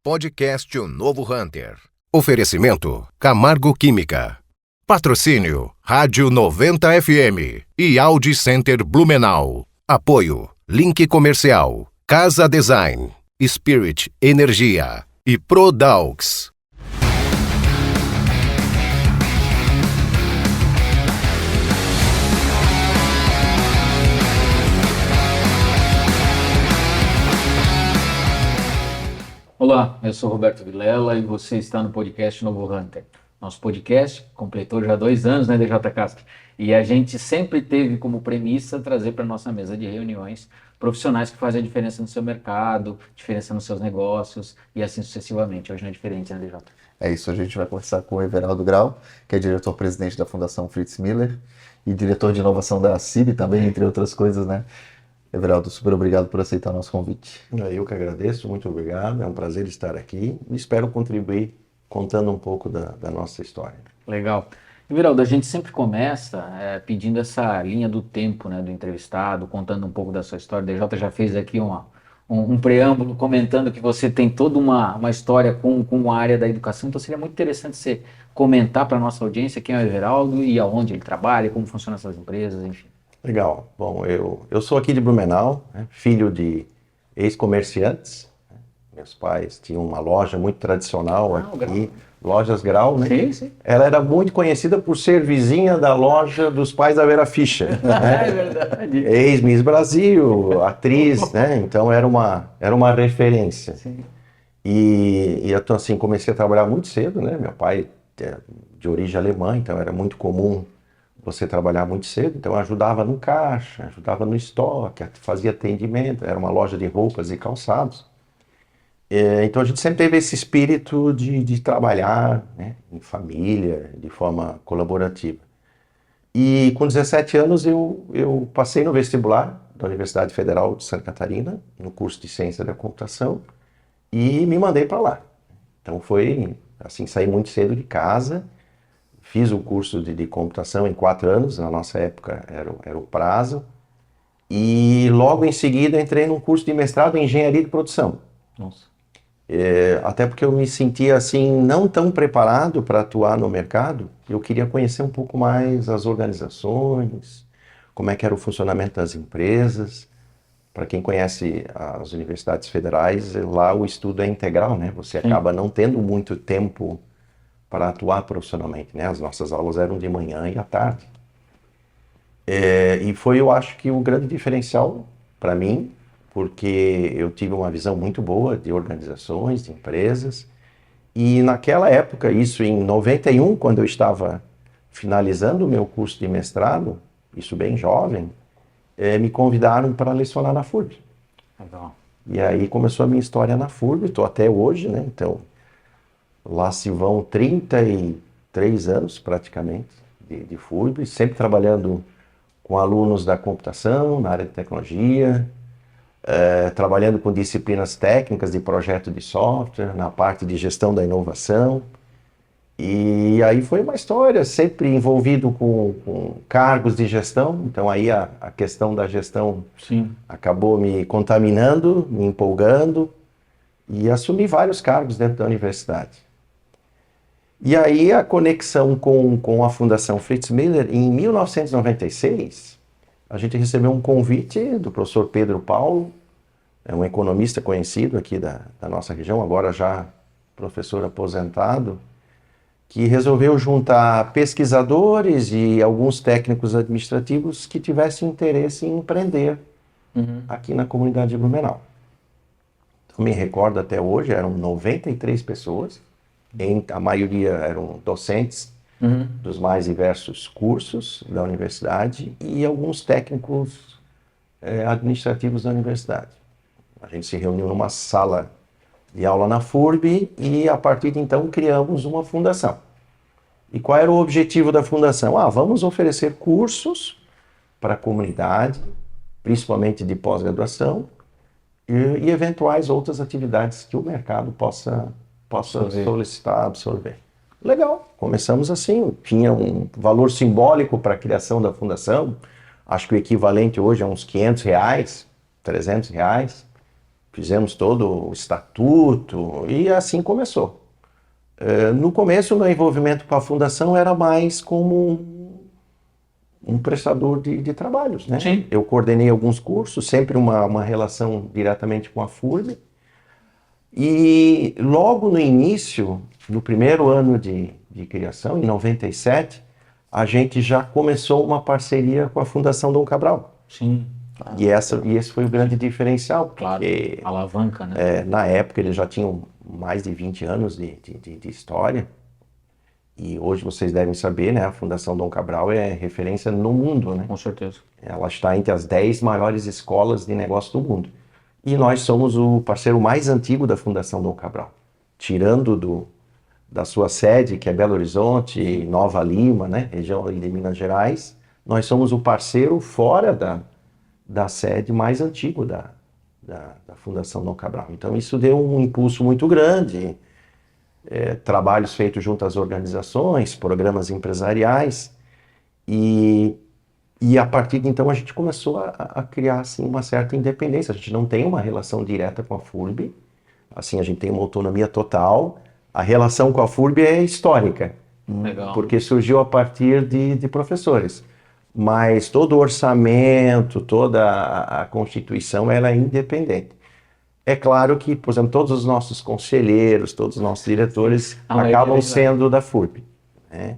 Podcast O Novo Hunter. Oferecimento Camargo Química. Patrocínio Rádio 90 FM e Audi Center Blumenau. Apoio Link Comercial, Casa Design, Spirit Energia e ProDaux. Olá, eu sou Roberto Vilela e você está no podcast Novo Hunter. Nosso podcast completou já 2 anos, né, DJ Castro? E a gente sempre teve como premissa trazer para a nossa mesa de reuniões profissionais que fazem a diferença no seu mercado, diferença nos seus negócios e assim sucessivamente. Hoje não é diferente, né, DJ? É isso, a gente vai conversar com o Everaldo Grau, que é diretor-presidente da Fundação Fritz Miller e diretor de inovação da CIB também, entre outras coisas, né? Everaldo, super obrigado por aceitar o nosso convite. Eu que agradeço, muito obrigado, é um prazer estar aqui e espero contribuir contando um pouco da nossa história. Legal. Everaldo, a gente sempre começa pedindo essa linha do tempo, né, do entrevistado, contando um pouco da sua história. O DJ já fez aqui um preâmbulo comentando que você tem toda uma história com a área da educação, então seria muito interessante você comentar para a nossa audiência quem é o Everaldo e aonde ele trabalha, como funcionam essas empresas, enfim. Legal. Bom, eu sou aqui de Blumenau, né, filho de ex-comerciantes. Meus pais tinham uma loja muito tradicional aqui, Lojas Grau, né? Sim, sim. Ela era muito conhecida por ser vizinha da loja dos pais da Vera Fischer. Né? É verdade. Ex-Miss Brasil, atriz, né? Então era uma referência. Sim. E então, assim, comecei a trabalhar muito cedo, né? Meu pai é de origem alemã, então era muito comum você trabalhar muito cedo. Então eu ajudava no caixa, ajudava no estoque, fazia atendimento, era uma loja de roupas e calçados. Então a gente sempre teve esse espírito de trabalhar, né, em família, de forma colaborativa. E com 17 anos eu passei no vestibular da Universidade Federal de Santa Catarina, no curso de Ciência da Computação, e me mandei para lá. Então foi assim, saí muito cedo de casa, fiz o curso de computação em 4 anos, na nossa época era o prazo, e logo em seguida entrei num curso de mestrado em Engenharia de Produção. Nossa. Até porque eu me sentia assim, não tão preparado para atuar no mercado, eu queria conhecer um pouco mais as organizações, como é que era o funcionamento das empresas. Para quem conhece as universidades federais, lá o estudo é integral, né? Você acaba não tendo muito tempo para atuar profissionalmente, né? As nossas aulas eram de manhã e à tarde. E foi, eu acho que o grande diferencial para mim, porque eu tive uma visão muito boa de organizações, de empresas, e naquela época, isso em 91, quando eu estava finalizando o meu curso de mestrado, isso bem jovem, me convidaram para lecionar na FURB. Legal. E aí começou a minha história na FURB, estou até hoje, né? Então, lá se vão 33 anos praticamente de FURB, sempre trabalhando com alunos da computação, na área de tecnologia, trabalhando com disciplinas técnicas de projeto de software, na parte de gestão da inovação. E aí foi uma história, sempre envolvido com cargos de gestão, então aí a questão da gestão Sim. acabou me contaminando, me empolgando, e assumi vários cargos dentro da universidade. E aí a conexão com a Fundação Fritz Miller, em 1996, a gente recebeu um convite do professor Pedro Paulo, um economista conhecido aqui da nossa região, agora já professor aposentado, que resolveu juntar pesquisadores e alguns técnicos administrativos que tivessem interesse em empreender aqui na comunidade de Blumenau. Então, me recordo até hoje, eram 93 pessoas, a maioria eram docentes dos mais diversos cursos da universidade e alguns técnicos administrativos da universidade. A gente se reuniu numa sala de aula na FURB e a partir de então criamos uma fundação. E qual era o objetivo da fundação? Vamos oferecer cursos para a comunidade, principalmente de pós-graduação, e eventuais outras atividades que o mercado possa solicitar, absorver. Legal, começamos assim, tinha um valor simbólico para a criação da fundação, acho que o equivalente hoje é uns R$500, R$300. fizemos todo o estatuto e assim começou. No começo, o meu envolvimento com a fundação era mais como um prestador de trabalhos, né? Sim. Eu coordenei alguns cursos, sempre uma relação diretamente com a FURB. E logo no início, no primeiro ano de criação, em 97, a gente já começou uma parceria com a Fundação Dom Cabral. Sim, E esse foi o grande diferencial, claro. porque Alavanca, né? na época eles já tinham mais de 20 anos de história. E hoje vocês devem saber, né? A Fundação Dom Cabral é referência no mundo, né? Com certeza. Ela está entre as 10 maiores escolas de negócio do mundo. E nós somos o parceiro mais antigo da Fundação Dom Cabral. Tirando da sua sede, que é Belo Horizonte, Nova Lima, né? Região de Minas Gerais, nós somos o parceiro fora da sede mais antigo da Fundação Dom Cabral. Então isso deu um impulso muito grande. Trabalhos feitos junto às organizações, programas empresariais, e a partir de então a gente começou a criar assim, uma certa independência. A gente não tem uma relação direta com a FURB, assim, a gente tem uma autonomia total. A relação com a FURB é histórica, Legal. porque surgiu a partir de professores. Mas todo o orçamento, toda a constituição, ela é independente. É claro que, por exemplo, todos os nossos conselheiros, todos os nossos diretores acabam sendo da FURB, né?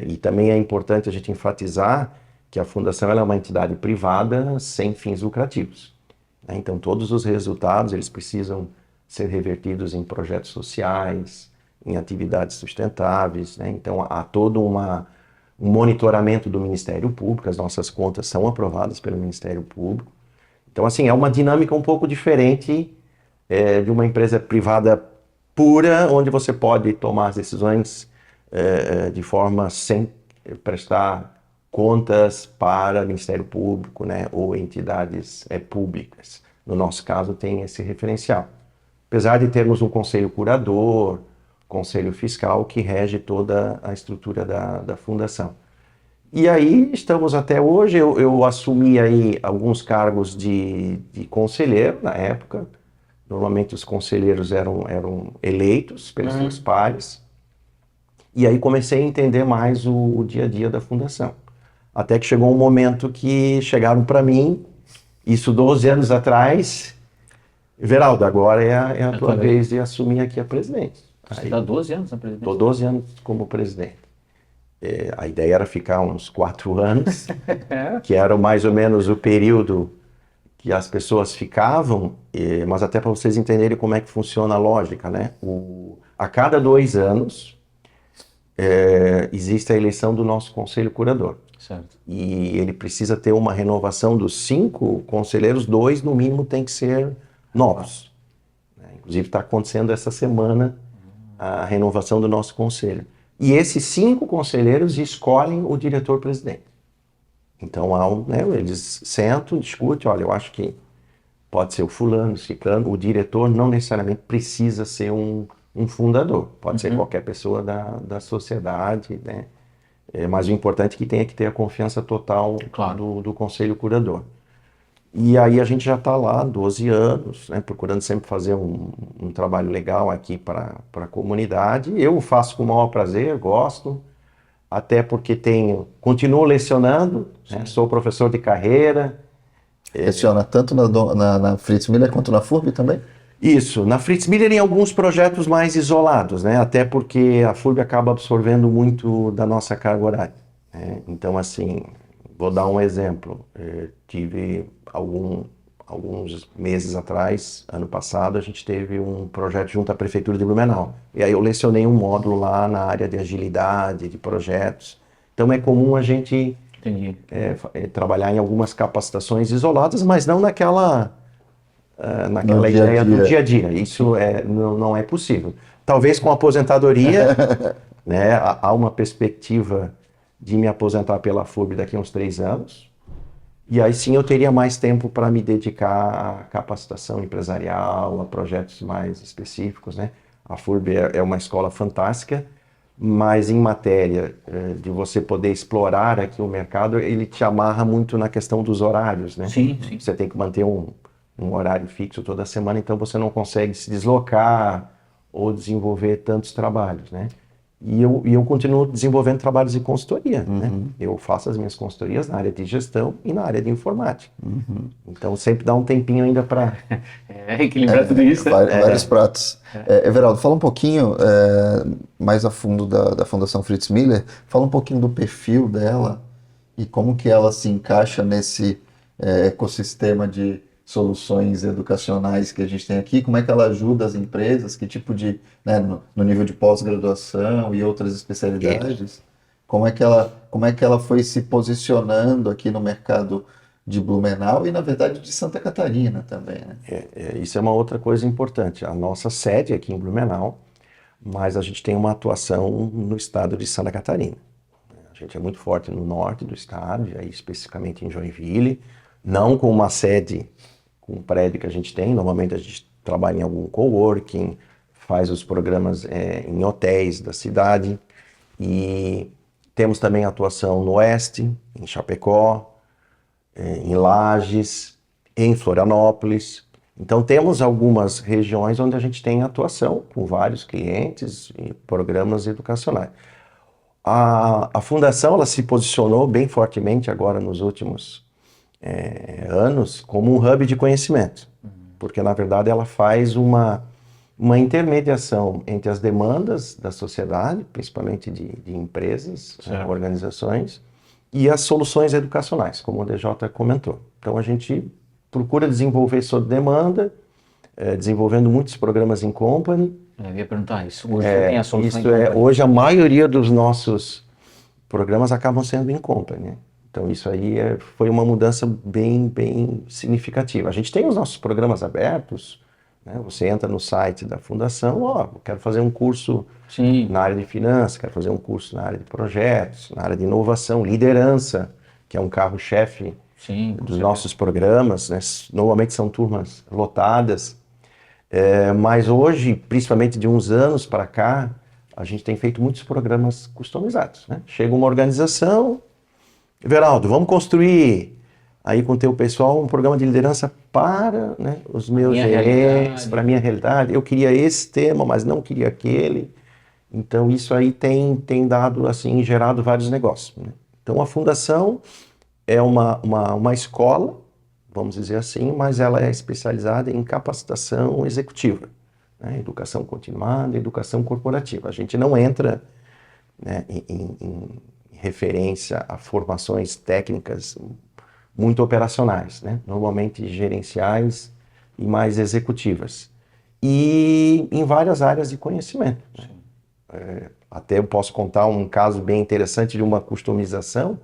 E também é importante a gente enfatizar que a Fundação ela é uma entidade privada sem fins lucrativos, né? Então, todos os resultados eles precisam ser revertidos em projetos sociais, em atividades sustentáveis, né? Então, há todo um monitoramento do Ministério Público, as nossas contas são aprovadas pelo Ministério Público. Então, assim, é uma dinâmica um pouco diferente de uma empresa privada pura, onde você pode tomar as decisões de forma sem prestar contas para o Ministério Público, né, ou entidades públicas. No nosso caso, tem esse referencial. Apesar de termos um conselho curador, conselho fiscal, que rege toda a estrutura da fundação. E aí estamos até hoje, eu assumi aí alguns cargos de conselheiro na época. Normalmente os conselheiros eram eleitos pelos seus pares. E aí comecei a entender mais o dia a dia da fundação. Até que chegou um momento que chegaram para mim, isso 12 anos atrás, Everaldo, agora é a tua vez de assumir aqui a presidência. Você está 12 anos na presidência? Estou 12 anos como presidente. A ideia era ficar uns 4 anos, que era mais ou menos o período que as pessoas ficavam, mas até para vocês entenderem como é que funciona a lógica, né? A cada 2 anos existe a eleição do nosso conselho curador. Certo. E ele precisa ter uma renovação dos 5 conselheiros, 2 no mínimo tem que ser novos. Inclusive está acontecendo essa semana a renovação do nosso conselho. E esses 5 conselheiros escolhem o diretor-presidente. Então, eles sentam, discutem, olha, eu acho que pode ser o fulano, o ciclano. O diretor não necessariamente precisa ser um fundador. Pode ser qualquer pessoa da sociedade, né? Mas o importante é que tenha que ter a confiança total do conselho curador. E aí a gente já está lá 12 anos, né, procurando sempre fazer um trabalho legal aqui para a comunidade. Eu faço com o maior prazer, gosto, até porque continuo lecionando, né, sou professor de carreira. Leciona tanto na Fritz Miller quanto na FURB também? Isso, na Fritz Miller em alguns projetos mais isolados, né, até porque a FURB acaba absorvendo muito da nossa carga horária, né? Então, assim, vou dar um exemplo. Tive alguns meses atrás, ano passado, a gente teve um projeto junto à Prefeitura de Blumenau. E aí eu lecionei um módulo lá na área de agilidade, de projetos. Então é comum a gente trabalhar em algumas capacitações isoladas, mas não naquela ideia do dia a dia. Isso não é possível. Talvez com a aposentadoria, né, há uma perspectiva de me aposentar pela FURB daqui a uns 3 anos. E aí sim eu teria mais tempo para me dedicar à capacitação empresarial, a projetos mais específicos, né? A FURB é uma escola fantástica, mas em matéria de você poder explorar aqui o mercado, ele te amarra muito na questão dos horários, né? Sim, sim. Você tem que manter um um horário fixo toda semana, então você não consegue se deslocar ou desenvolver tantos trabalhos, né? E eu continuo desenvolvendo trabalhos de consultoria, né? Eu faço as minhas consultorias na área de gestão e na área de informática. Então sempre dá um tempinho ainda para... equilibrar tudo isso. Vários pratos. Everaldo, fala um pouquinho mais a fundo da Fundação Fritz Miller, fala um pouquinho do perfil dela e como que ela se encaixa nesse ecossistema de soluções educacionais que a gente tem aqui, como é que ela ajuda as empresas, que tipo de, né, no nível de pós-graduação e outras especialidades, como é que ela foi se posicionando aqui no mercado de Blumenau e, na verdade, de Santa Catarina também, né? Isso é uma outra coisa importante. A nossa sede é aqui em Blumenau, mas a gente tem uma atuação no estado de Santa Catarina. A gente é muito forte no norte do estado, e aí especificamente em Joinville, não com uma sede, com um prédio que a gente tem. Normalmente a gente trabalha em algum coworking, faz os programas em hotéis da cidade, e temos também atuação no oeste, em Chapecó, em Lages, em Florianópolis. Então temos algumas regiões onde a gente tem atuação com vários clientes e programas educacionais. A fundação ela se posicionou bem fortemente agora nos últimos anos como um hub de conhecimento, porque na verdade ela faz uma intermediação entre as demandas da sociedade, principalmente de empresas, organizações, e as soluções educacionais, como o DJ comentou. Então a gente procura desenvolver sob demanda, desenvolvendo muitos programas em company. Eu ia perguntar isso. Hoje tem a solução Isso hoje a maioria dos nossos programas acabam sendo em company, né? Então isso aí foi uma mudança bem, bem significativa. A gente tem os nossos programas abertos, né? Você entra no site da fundação, eu quero fazer um curso na área de finanças, quero fazer um curso na área de projetos, na área de inovação, liderança, que é um carro-chefe dos nossos programas, né? Normalmente são turmas lotadas, mas hoje, principalmente de uns anos para cá, a gente tem feito muitos programas customizados, né? Chega uma organização, Everaldo, vamos construir aí com o teu pessoal um programa de liderança para, né, os meus gerentes, para a minha realidade. Eu queria esse tema, mas não queria aquele. Então isso aí tem dado, assim, gerado vários negócios, né? Então a fundação é uma escola, vamos dizer assim, mas ela é especializada em capacitação executiva, né? Educação continuada, educação corporativa. A gente não entra, né, em referência a formações técnicas muito operacionais, né? Normalmente gerenciais e mais executivas. E em várias áreas de conhecimento, né? Até eu posso contar um caso bem interessante de uma customização.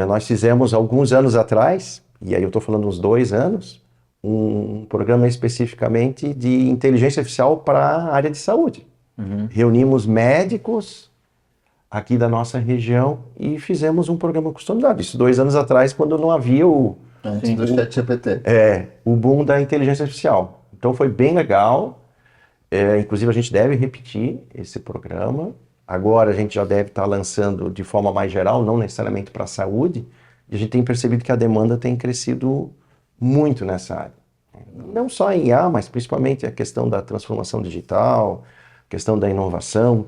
Nós fizemos alguns anos atrás, e aí eu estou falando uns 2 anos, um programa especificamente de inteligência artificial para a área de saúde. Reunimos médicos aqui da nossa região e fizemos um programa customizado. Isso 2 anos atrás, quando não havia antes do ChatGPT. O boom da inteligência artificial. Então foi bem legal. Inclusive a gente deve repetir esse programa. Agora a gente já deve estar lançando de forma mais geral, não necessariamente para a saúde. E a gente tem percebido que a demanda tem crescido muito nessa área. Não só em IA, mas principalmente a questão da transformação digital, a questão da inovação.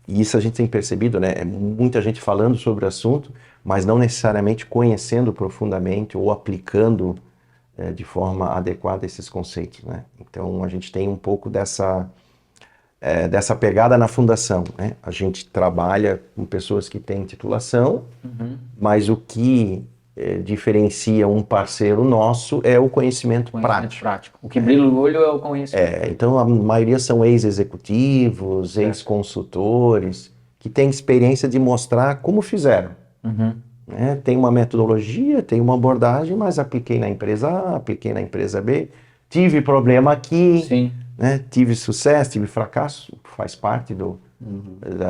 E isso a gente tem percebido, né? Muita gente falando sobre o assunto, mas não necessariamente conhecendo profundamente ou aplicando de forma adequada esses conceitos, né? Então a gente tem um pouco dessa pegada na fundação, né? A gente trabalha com pessoas que têm titulação, mas o que diferencia um parceiro nosso é o conhecimento prático. O que brilha o olho é o conhecimento. Então a maioria são ex-executivos, ex-consultores, que têm experiência de mostrar como fizeram. Né? Tem uma metodologia, tem uma abordagem, mas apliquei na empresa A, apliquei na empresa B, tive problema aqui, né? Tive sucesso, tive fracasso, faz parte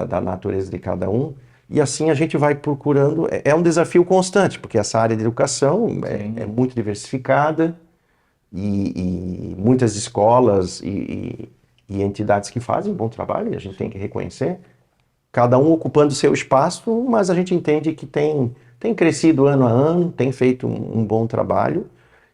da natureza de cada um. E assim a gente vai procurando, é um desafio constante, porque essa área de educação é muito diversificada e muitas escolas e entidades que fazem bom trabalho, e a gente tem que reconhecer, cada um ocupando o seu espaço, mas a gente entende que tem crescido ano a ano, tem feito um bom trabalho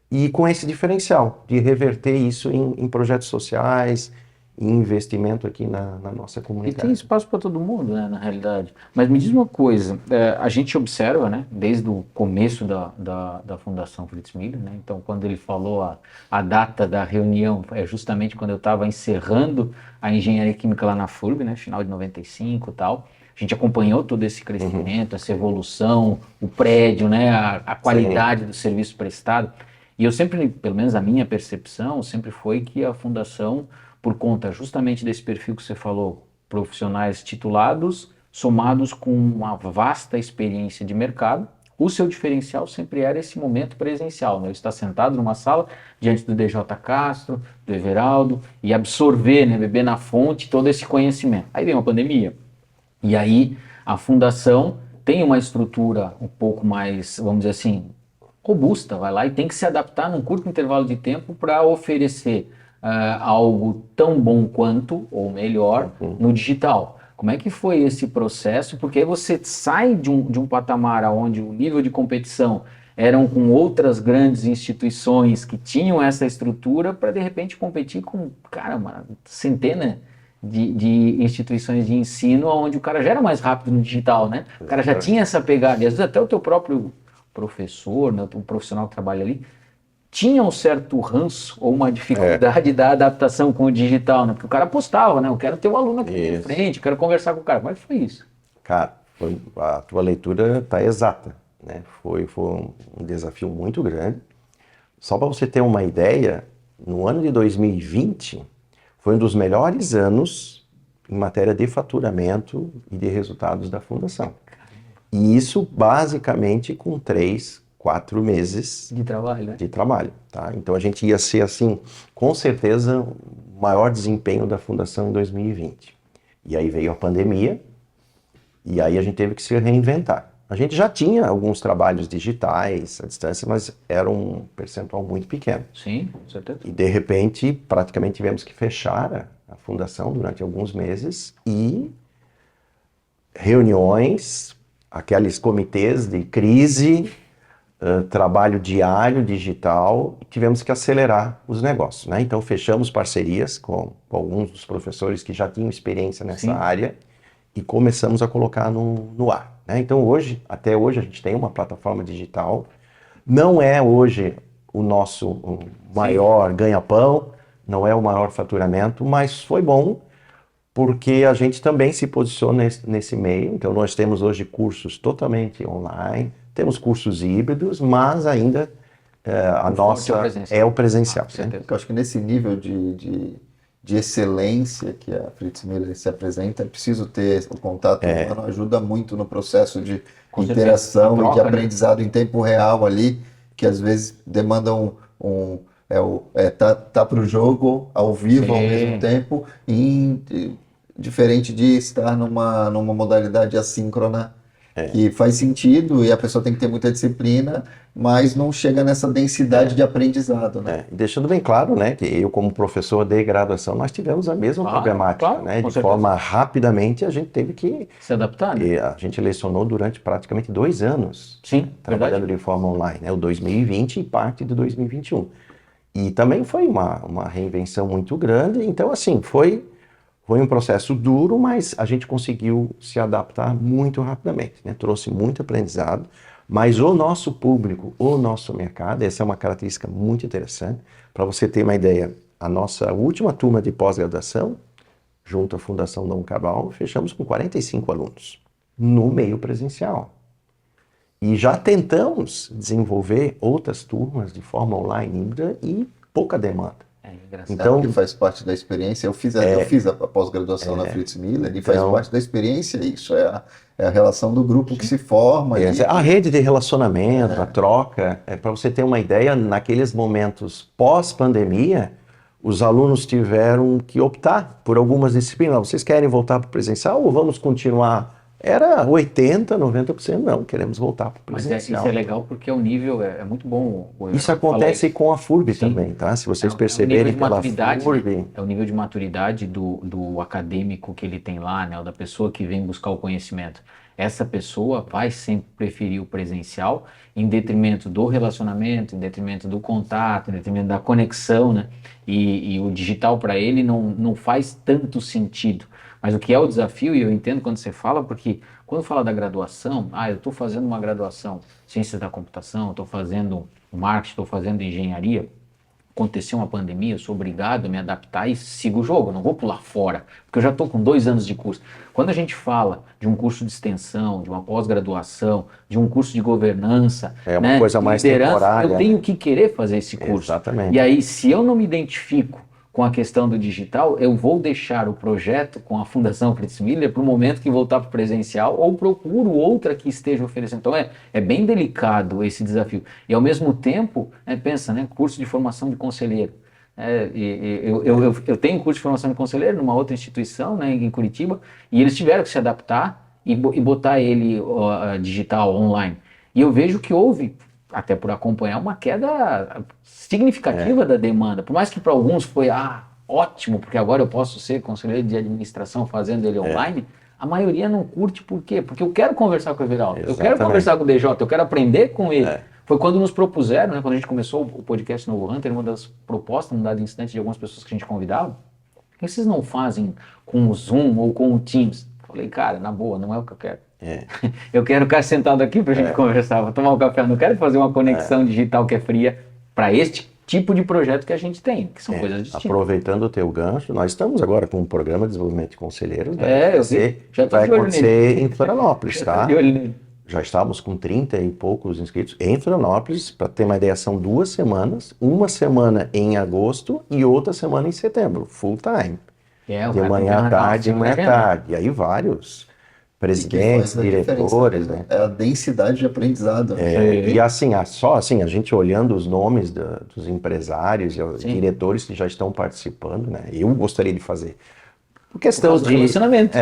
e com esse diferencial de reverter isso em projetos sociais, em investimento aqui na nossa E tem comunidade. espaço para todo mundo, né, na realidade. Mas me diz uma coisa, a gente observa, né, desde o começo da Fundação Fritz Miller, né, então quando ele falou a data da reunião, é justamente quando eu estava encerrando a engenharia química lá na FURB, né, final de 95 e tal. A gente acompanhou todo esse crescimento, essa evolução, o prédio, né, a qualidade do serviço prestado. E eu sempre, pelo menos a minha percepção, sempre foi que a Fundação, por conta justamente desse perfil que você falou, profissionais titulados, somados com uma vasta experiência de mercado, o seu diferencial sempre era esse momento presencial, né? Eu estar sentado numa sala diante do DJ Castro, do Everaldo, e absorver, né, beber na fonte todo esse conhecimento. Aí vem uma pandemia, e aí a fundação tem uma estrutura um pouco mais, vamos dizer assim, robusta, vai lá e tem que se adaptar num curto intervalo de tempo para oferecer algo tão bom quanto, ou melhor, no digital. Como é que foi esse processo? Porque aí você sai de um patamar onde o nível de competição eram com outras grandes instituições que tinham essa estrutura para de repente competir com, cara, uma centena de instituições de ensino onde o cara já era mais rápido no digital, né? O cara já tinha essa pegada, e às vezes até o teu próprio professor, né, o profissional que trabalha ali, tinha um certo ranço ou uma dificuldade da adaptação com o digital, né? Porque o cara postava, né? Eu quero ter o aluno aqui na frente, eu quero conversar com o cara. Como é que foi isso? Cara, a tua leitura está exata, né? Foi um desafio muito grande. Só para você ter uma ideia, no ano de 2020 foi um dos melhores anos em matéria de faturamento e de resultados da Fundação. E isso basicamente com 3-4 meses de trabalho, né? De trabalho, tá? Então a gente ia ser assim, com certeza, o maior desempenho da Fundação em 2020. E aí veio a pandemia, e aí a gente teve que se reinventar. A gente já tinha alguns trabalhos digitais à distância, mas era um percentual muito pequeno. Sim, com certeza. E de repente, praticamente tivemos que fechar a Fundação durante alguns meses e reuniões, aqueles comitês de crise, trabalho diário, digital, tivemos que acelerar os negócios, né? Então fechamos parcerias com alguns dos professores que já tinham experiência nessa área e começamos a colocar no ar, né? Então até hoje a gente tem uma plataforma digital, não é hoje o nosso maior ganha-pão, não é o maior faturamento, mas foi bom porque a gente também se posiciona nesse meio. Então nós temos hoje cursos totalmente online, temos cursos híbridos, mas ainda a nossa é o presencial. Né? Eu acho que nesse nível de excelência que a Fritz Miller se apresenta, é preciso ter o contato humano, ajuda muito no processo de interação troca, e de aprendizado, né? Em tempo real ali, que às vezes demanda tá para o jogo ao vivo ao mesmo tempo, diferente de estar numa modalidade assíncrona, que faz sentido e a pessoa tem que ter muita disciplina, mas não chega nessa densidade de aprendizado, né? Deixando bem claro, né, que eu como professor de graduação, nós tivemos a mesma problemática, claro, né? De forma rapidamente a gente teve que se adaptar, né? A gente lecionou durante praticamente 2 anos, trabalhando de forma online, né? O 2020 e parte de 2021. E também foi uma reinvenção muito grande, então assim, foi um processo duro, mas a gente conseguiu se adaptar muito rapidamente, né? Trouxe muito aprendizado, mas o nosso público, o nosso mercado, essa é uma característica muito interessante. Para você ter uma ideia, a nossa última turma de pós-graduação, junto à Fundação Dom Cabral, fechamos com 45 alunos no meio presencial. E já tentamos desenvolver outras turmas de forma online híbrida e pouca demanda. Então, que faz parte da experiência. Eu fiz a pós-graduação na Fritz Miller e faz parte da experiência. Isso é a relação do grupo que se forma. A rede de relacionamento, a troca. Para você ter uma ideia, naqueles momentos pós-pandemia, os alunos tiveram que optar por algumas disciplinas. Vocês querem voltar para o presencial ou vamos continuar? Era 80%, 90%, não, queremos voltar para o presencial. Mas isso é legal porque o nível é muito bom. Isso acontece com a FURB também, tá? Se vocês perceberem pela FURB... É o nível de maturidade do acadêmico que ele tem lá, né? Ou da pessoa que vem buscar o conhecimento. essa pessoa vai sempre preferir o presencial em detrimento do relacionamento, em detrimento do contato, em detrimento da conexão, né? E o digital para ele não faz tanto sentido. Mas o que é o desafio, e eu entendo quando você fala, porque quando fala da graduação, eu estou fazendo uma graduação em ciências da computação, estou fazendo marketing, estou fazendo engenharia, aconteceu uma pandemia, eu sou obrigado a me adaptar e sigo o jogo, eu não vou pular fora, porque eu já estou com 2 anos de curso. Quando a gente fala de um curso de extensão, de uma pós-graduação, de um curso de governança, É uma coisa mais liderança, temporária. eu tenho que querer fazer esse curso. Exatamente. E aí, se eu não me identifico com a questão do digital, eu vou deixar o projeto com a Fundação Fritz Miller para o momento que voltar para o presencial ou procuro outra que esteja oferecendo. Então é bem delicado esse desafio. E ao mesmo tempo, pensa, né, curso de formação de conselheiro. Eu tenho curso de formação de conselheiro numa outra instituição, né, em Curitiba, e eles tiveram que se adaptar e botar ele digital, online. E eu vejo que houve, até por acompanhar, uma queda significativa da demanda. Por mais que para alguns foi ótimo, porque agora eu posso ser conselheiro de administração fazendo ele online, a maioria não curte. Por quê? Porque eu quero conversar com o Everaldo, eu quero conversar com o DJ, eu quero aprender com ele. Foi quando nos propuseram, né, quando a gente começou o podcast Novo Hunter, uma das propostas, num dado instante, de algumas pessoas que a gente convidava, por que vocês não fazem com o Zoom ou com o Teams? Falei, cara, na boa, não é o que eu quero. Eu quero ficar sentado aqui pra gente conversar, vou tomar um café, não quero fazer uma conexão digital que é fria para este tipo de projeto que a gente tem, que são coisas distintas. Aproveitando o teu gancho, nós estamos agora com um programa de desenvolvimento de conselheiros, vai acontecer em Florianópolis, tá? Já estávamos com 30 e poucos inscritos em Florianópolis. Para ter uma ideia, são 2 semanas, uma semana em agosto e outra semana em setembro, full time. De manhã à tarde, E aí vários presidentes, diretores, né? É a densidade de aprendizado. E assim, só assim, a gente olhando os nomes dos empresários e diretores que já estão participando, né? Eu gostaria de fazer. Por questão de relacionamento.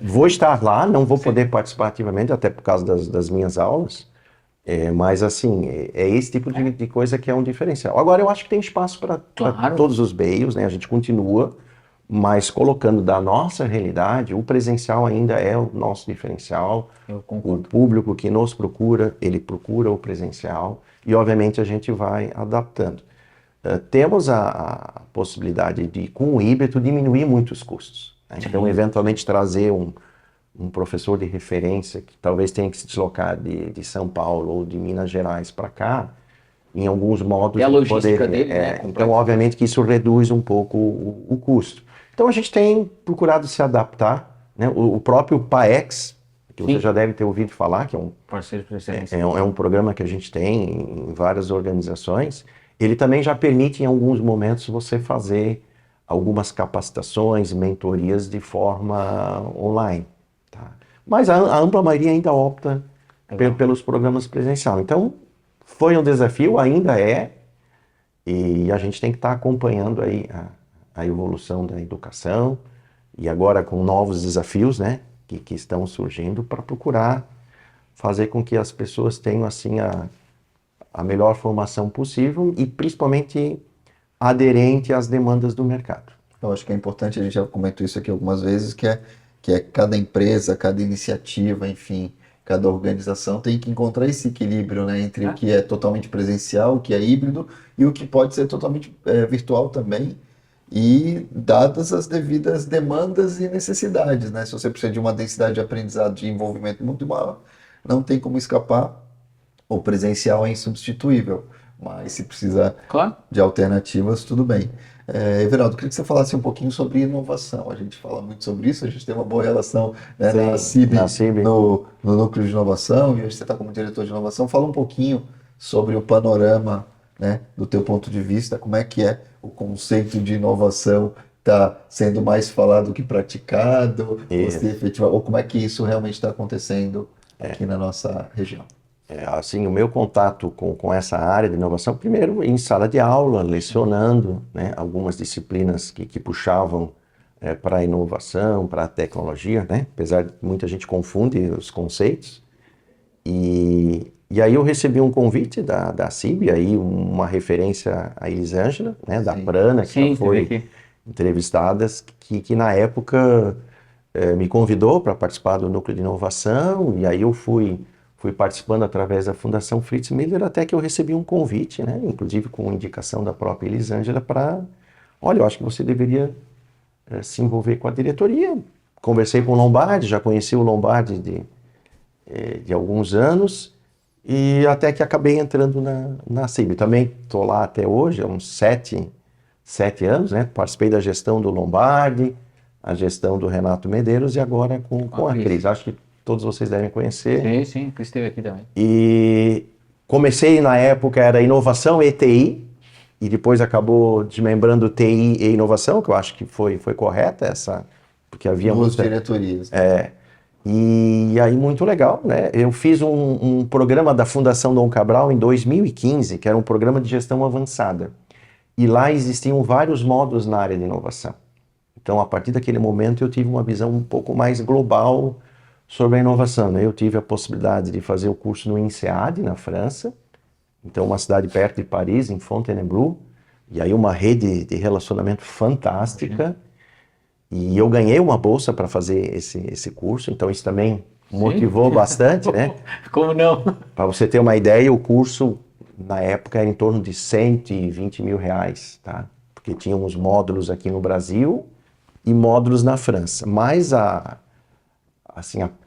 Vou estar lá, não vou poder participar ativamente, até por causa das minhas aulas, mas assim, é esse tipo de coisa que é um diferencial. Agora, eu acho que tem espaço para todos os meios, né? A gente continua, mas colocando da nossa realidade, o presencial ainda é o nosso diferencial. O público que nos procura, ele procura o presencial e, obviamente, a gente vai adaptando. Temos a possibilidade de, com o híbrido, diminuir muitos custos. Né? Então, eventualmente, trazer um professor de referência que talvez tenha que se deslocar de São Paulo ou de Minas Gerais para cá, em alguns modos... E a logística dele, né? Então, obviamente, que isso reduz um pouco o custo. Então, a gente tem procurado se adaptar. Né? O próprio PAEX, que você já deve ter ouvido falar, que é um parceiro de excelência. É um programa que a gente tem em várias organizações. Ele também já permite, em alguns momentos, você fazer algumas capacitações, mentorias de forma online. Tá? Mas a ampla maioria ainda opta pelos programas presenciais. Então, foi um desafio, ainda é, e a gente tem que estar acompanhando aí a evolução da educação, e agora com novos desafios, né, que estão surgindo, para procurar fazer com que as pessoas tenham assim a melhor formação possível e principalmente aderente às demandas do mercado. Eu acho que é importante, a gente já comentou isso aqui algumas vezes, que é cada empresa, cada iniciativa, enfim, cada organização tem que encontrar esse equilíbrio, né, entre o que é totalmente presencial, o que é híbrido e o que pode ser totalmente virtual também, e dadas as devidas demandas e necessidades, né? Se você precisa de uma densidade de aprendizado, de envolvimento muito maior, não tem como escapar. O presencial é insubstituível, mas se precisar de alternativas, tudo bem. Everaldo, queria que você falasse um pouquinho sobre inovação. A gente fala muito sobre isso, a gente tem uma boa relação, né, na CIB, no núcleo de inovação, e hoje você está como diretor de inovação. Fala um pouquinho sobre o panorama, né, do teu ponto de vista, como é que é o conceito de inovação está sendo mais falado que praticado, ou como é que isso realmente está acontecendo aqui na nossa região. Assim, o meu contato com essa área de inovação, primeiro em sala de aula, lecionando, né, algumas disciplinas que puxavam para a inovação, para a tecnologia, né, apesar de muita gente confunde os conceitos. E aí eu recebi um convite da CIB, aí uma referência a Elisângela, né, da Prana, que já foi entrevistada, que na época me convidou para participar do núcleo de inovação, e aí eu fui participando através da Fundação Fritz Miller, até que eu recebi um convite, né, inclusive com indicação da própria Elisângela, para, olha, eu acho que você deveria se envolver com a diretoria. Conversei com o Lombardi, já conheci o Lombardi de alguns anos, e até que acabei entrando na CIB. Também estou lá até hoje, há uns 7 anos, né? Participei da gestão do Lombardi, a gestão do Renato Medeiros e agora com a Cris. Acho que todos vocês devem conhecer. Sim, Cris esteve aqui também. E comecei na época, era inovação e TI, e depois acabou desmembrando TI e inovação, que eu acho que foi correta essa, porque havia duas diretorias. E aí muito legal, né? Eu fiz um programa da Fundação Dom Cabral em 2015, que era um programa de gestão avançada. E lá existiam vários módulos na área de inovação. Então, a partir daquele momento, eu tive uma visão um pouco mais global sobre a inovação, né? Eu tive a possibilidade de fazer o curso no INSEAD, na França, então uma cidade perto de Paris, em Fontainebleau, e aí uma rede de relacionamento fantástica. E eu ganhei uma bolsa para fazer esse curso, então isso também motivou bastante, né? Como não? Para você ter uma ideia, o curso, na época, era em torno de R$120 mil, tá? Porque tínhamos módulos aqui no Brasil e módulos na França. Mas a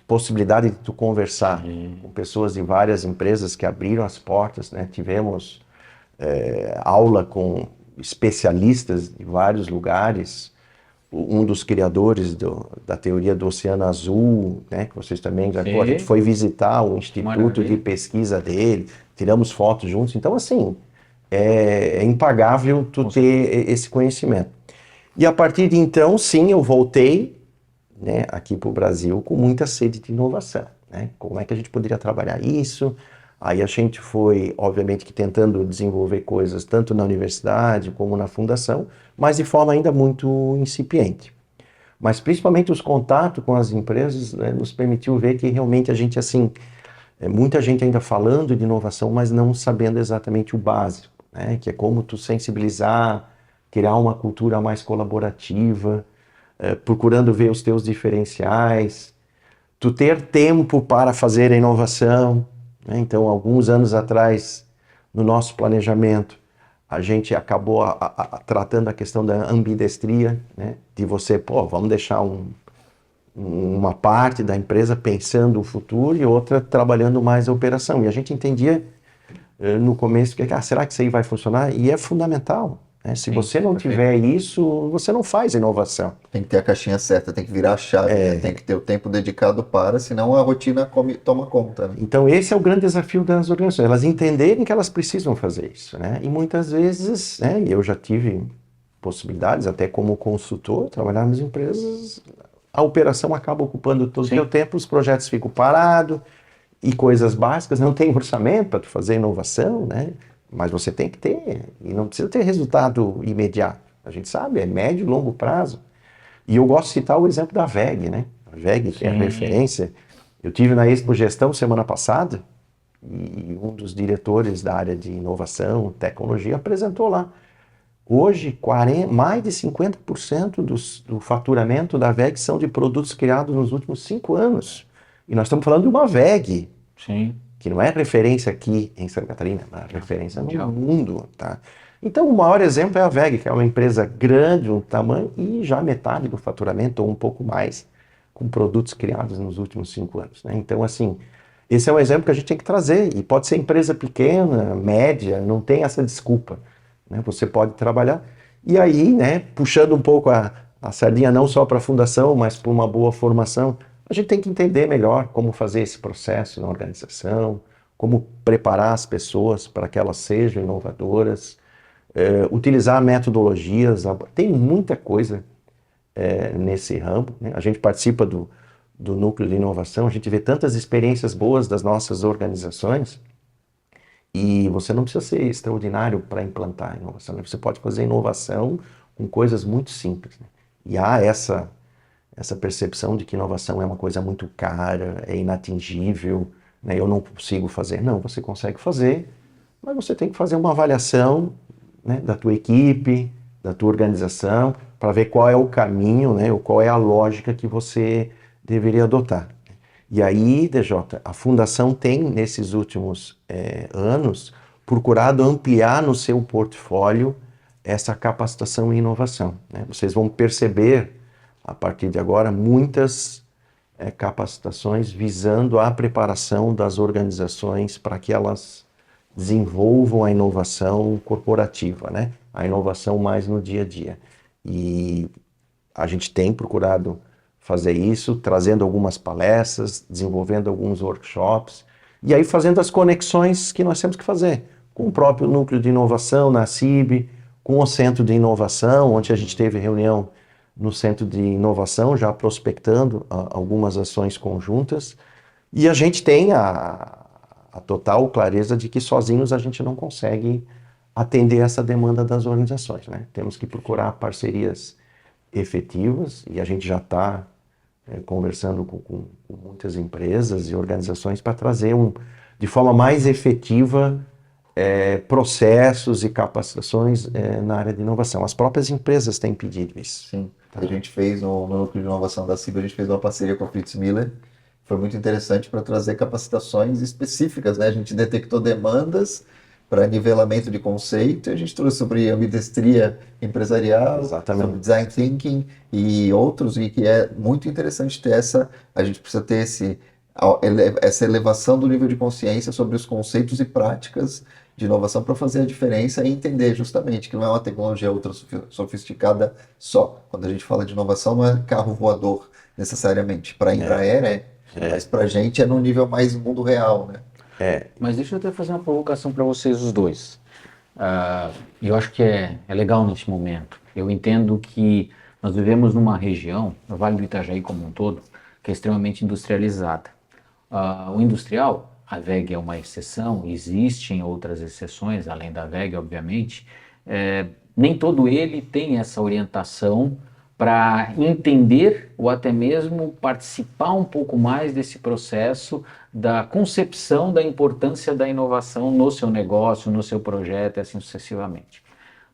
possibilidade de tu conversar com pessoas de várias empresas que abriram as portas, né? Tivemos aula com especialistas de vários lugares. Um dos criadores da teoria do Oceano Azul, né, que vocês também já... a gente foi visitar o instituto de pesquisa dele, tiramos fotos juntos. Então, assim, é impagável tu ter esse conhecimento. E a partir de então, sim, eu voltei, né, aqui para o Brasil com muita sede de inovação, né? Como é que a gente poderia trabalhar isso? Aí a gente foi, obviamente, que tentando desenvolver coisas tanto na universidade como na fundação, mas de forma ainda muito incipiente. Mas principalmente os contatos com as empresas, né, nos permitiu ver que realmente a gente, assim, muita gente ainda falando de inovação, mas não sabendo exatamente o básico, né, que é como tu sensibilizar, criar uma cultura mais colaborativa, procurando ver os teus diferenciais, tu ter tempo para fazer a inovação. Então, alguns anos atrás, no nosso planejamento, a gente acabou tratando a questão da ambidestria, né? De você, vamos deixar uma parte da empresa pensando o futuro e outra trabalhando mais a operação. E a gente entendia no começo que, será que isso aí vai funcionar? E é fundamental. Né? Se você não tiver isso, você não faz inovação. Tem que ter a caixinha certa, tem que virar a chave, né? Tem que ter o tempo dedicado para, senão a rotina toma conta. Né? Então esse é o grande desafio das organizações, elas entenderem que elas precisam fazer isso, né? E muitas vezes, né, eu já tive possibilidades, até como consultor, trabalhar nas empresas, a operação acaba ocupando todo o seu tempo, os projetos ficam parados, e coisas básicas, não tem orçamento para fazer inovação, né? Mas você tem que ter, e não precisa ter resultado imediato. A gente sabe, é médio e longo prazo. E eu gosto de citar o exemplo da WEG, né? A WEG, que é a referência. Eu tive na Expo Gestão semana passada, e um dos diretores da área de inovação, tecnologia, apresentou lá. Hoje, mais de 50% do faturamento da WEG são de produtos criados nos últimos 5 anos. E nós estamos falando de uma WEG. Sim. Que não é referência aqui em Santa Catarina, é referência no mundo, tá? Então, o maior exemplo é a WEG, que é uma empresa grande, um tamanho, e já metade do faturamento, ou um pouco mais, com produtos criados nos últimos 5 anos, né? Então, assim, esse é um exemplo que a gente tem que trazer, e pode ser empresa pequena, média, não tem essa desculpa, né? Você pode trabalhar, e aí, né, puxando um pouco a sardinha não só para a fundação, mas para uma boa formação, a gente tem que entender melhor como fazer esse processo na organização, como preparar as pessoas para que elas sejam inovadoras, utilizar metodologias. Tem muita coisa nesse ramo, né? A gente participa do núcleo de inovação, a gente vê tantas experiências boas das nossas organizações e você não precisa ser extraordinário para implantar a inovação, né? Você pode fazer inovação com coisas muito simples, né? E há essa percepção de que inovação é uma coisa muito cara, é inatingível, né? Eu não consigo fazer. Não, você consegue fazer, mas você tem que fazer uma avaliação, né, da tua equipe, da tua organização, para ver qual é o caminho, né, ou qual é a lógica que você deveria adotar. E aí, DJ, a Fundação tem, nesses últimos anos, procurado ampliar no seu portfólio essa capacitação e inovação, né? Vocês vão perceber, a partir de agora, muitas capacitações visando a preparação das organizações para que elas desenvolvam a inovação corporativa, né? A inovação mais no dia a dia. E a gente tem procurado fazer isso, trazendo algumas palestras, desenvolvendo alguns workshops, e aí fazendo as conexões que nós temos que fazer com o próprio núcleo de inovação na CIB, com o Centro de Inovação, onde a gente teve reunião no Centro de Inovação, já prospectando algumas ações conjuntas, e a gente tem a total clareza de que sozinhos a gente não consegue atender essa demanda das organizações, né? Temos que procurar parcerias efetivas, e a gente já está conversando com muitas empresas e organizações para trazer de forma mais efetiva processos e capacitações na área de inovação. As próprias empresas têm pedido isso. Sim, a gente fez no Núcleo de Inovação da CIB, a gente fez uma parceria com a Fritz Miller, foi muito interessante para trazer capacitações específicas, né? A gente detectou demandas para nivelamento de conceito, e a gente trouxe sobre ambidestria empresarial, Exatamente. sobre design thinking e outros, e que é muito interessante ter a gente precisa ter essa elevação do nível de consciência sobre os conceitos e práticas de inovação para fazer a diferença e entender justamente que não é uma tecnologia ultra sofisticada só. Quando a gente fala de inovação, não é carro voador necessariamente. Para a Embraer mas para a gente é no nível mais mundo real, né? Mas deixa eu até fazer uma provocação para vocês os dois. Eu acho que é legal nesse momento. Eu entendo que nós vivemos numa região, no Vale do Itajaí como um todo, que é extremamente industrializada. O industrial, a WEG é uma exceção, existem outras exceções, além da WEG, obviamente, nem todo ele tem essa orientação para entender ou até mesmo participar um pouco mais desse processo da concepção da importância da inovação no seu negócio, no seu projeto e assim sucessivamente.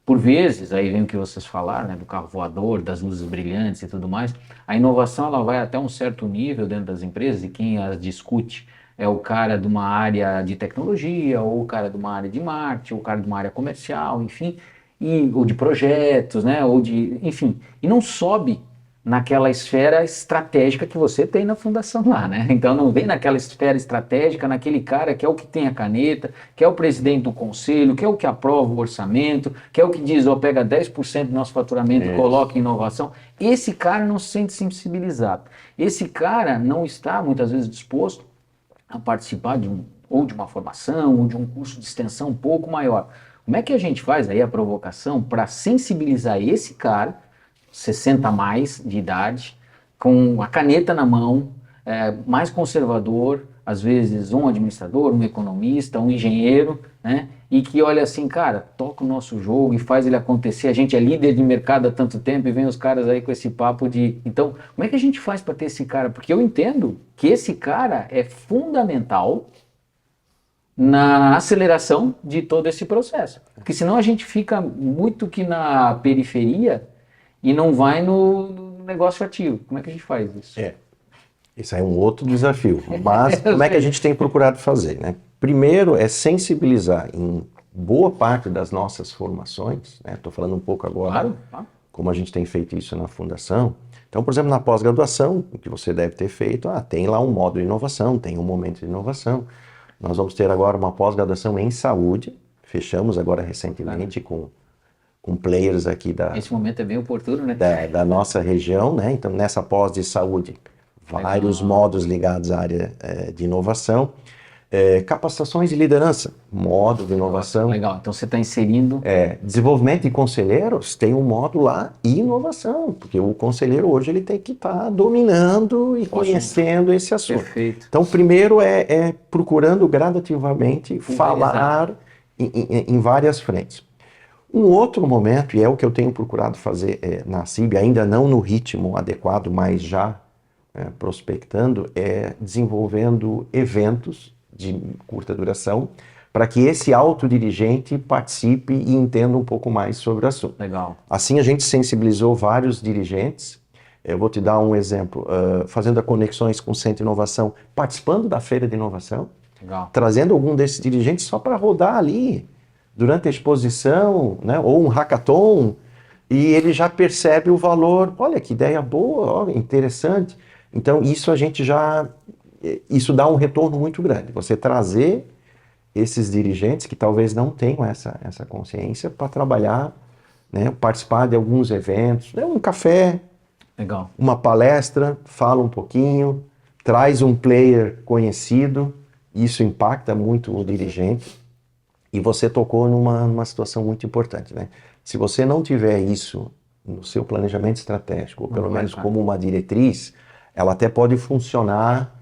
Por vezes, aí vem o que vocês falaram, né, do carro voador, das luzes brilhantes e tudo mais, a inovação ela vai até um certo nível dentro das empresas e quem as discute é o cara de uma área de tecnologia, ou o cara de uma área de marketing, ou o cara de uma área comercial, enfim, ou de projetos, né, enfim, e não sobe naquela esfera estratégica que você tem na fundação lá, né? Então não vem naquela esfera estratégica, naquele cara que é o que tem a caneta, que é o presidente do conselho, que é o que aprova o orçamento, que é o que diz, pega 10% do nosso faturamento e coloca em inovação. Esse cara não se sente sensibilizado. Esse cara não está, muitas vezes, disposto a participar ou de uma formação, ou de um curso de extensão um pouco maior. Como é que a gente faz aí a provocação para sensibilizar esse cara, 60 a mais de idade, com a caneta na mão, mais conservador, às vezes um administrador, um economista, um engenheiro, né? E que olha assim, cara, toca o nosso jogo e faz ele acontecer, a gente é líder de mercado há tanto tempo e vem os caras aí com esse papo de... Então, como é que a gente faz para ter esse cara? Porque eu entendo que esse cara é fundamental na aceleração de todo esse processo. Porque senão a gente fica muito que na periferia e não vai no negócio ativo. Como é que a gente faz isso? Esse é um outro desafio. Mas como é que a gente tem procurado fazer, né? Primeiro é sensibilizar em boa parte das nossas formações, né? Estou falando um pouco agora como a gente tem feito isso na Fundação. Então, por exemplo, na pós-graduação, o que você deve ter feito, tem lá um módulo de inovação, tem um momento de inovação. Nós vamos ter agora uma pós-graduação em saúde, fechamos agora recentemente com players aqui Esse momento é bem oportuno, né? Da nossa região, né? Então, nessa pós de saúde, vários módulos ligados à área de inovação. Capacitações de liderança, módulo de inovação. Legal, então você está inserindo... Desenvolvimento de conselheiros, tem um módulo lá, e inovação, porque o conselheiro hoje ele tem que estar dominando e conhecendo esse assunto. Perfeito. Então, primeiro procurando gradativamente falar em várias frentes. Um outro momento, e é o que eu tenho procurado fazer na CIB, ainda não no ritmo adequado, mas já prospectando, desenvolvendo eventos de curta duração para que esse autodirigente participe e entenda um pouco mais sobre o assunto. Legal. Assim, a gente sensibilizou vários dirigentes. Eu vou te dar um exemplo, fazendo conexões com o Centro de Inovação, participando da Feira de Inovação, Legal. trazendo algum desses dirigentes só para rodar ali, durante a exposição, né, ou um hackathon, e ele já percebe o valor. Olha, que ideia boa, ó, interessante. Então, isso dá um retorno muito grande. Você trazer esses dirigentes que talvez não tenham essa consciência para trabalhar, né, participar de alguns eventos, né, um café, Legal. uma palestra, fala um pouquinho, traz um player conhecido, isso impacta muito o dirigente. E você tocou numa situação muito importante, né? Se você não tiver isso no seu planejamento estratégico, ou pelo menos como uma diretriz, ela até pode funcionar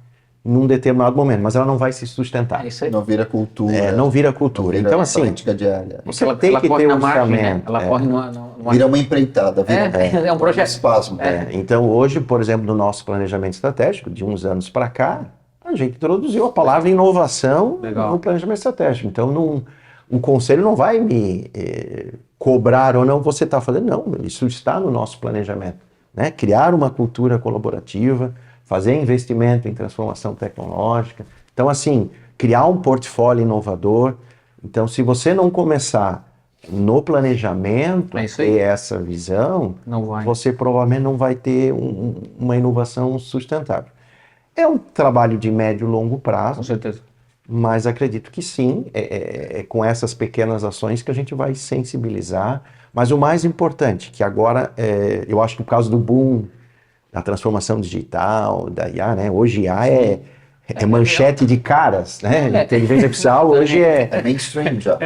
num determinado momento, mas ela não vai se sustentar. Isso aí. Não vira cultura. Não vira cultura. Não vira Então, assim, prática diária. você Ela tem que corre ter na um margem, né? orçamento. Ela corre numa... Vira uma empreitada, É um projeto. espasmo. Então, hoje, por exemplo, no nosso planejamento estratégico, de uns anos para cá, a gente introduziu a palavra inovação Legal. no planejamento estratégico. Então, o conselho não vai me cobrar ou não você está fazendo, não, isso está no nosso planejamento, né? Criar uma cultura colaborativa, fazer investimento em transformação tecnológica. Então, assim, criar um portfólio inovador. Então, se você não começar no planejamento a ter essa visão, você provavelmente não vai ter uma inovação sustentável. É um trabalho de médio e longo prazo. Com certeza. Mas acredito que sim, é com essas pequenas ações que a gente vai sensibilizar. Mas o mais importante, que agora, eu acho que por causa do boom da transformação digital, da IA, né? Hoje IA é manchete de caras, né? Inteligência artificial hoje É mainstream já.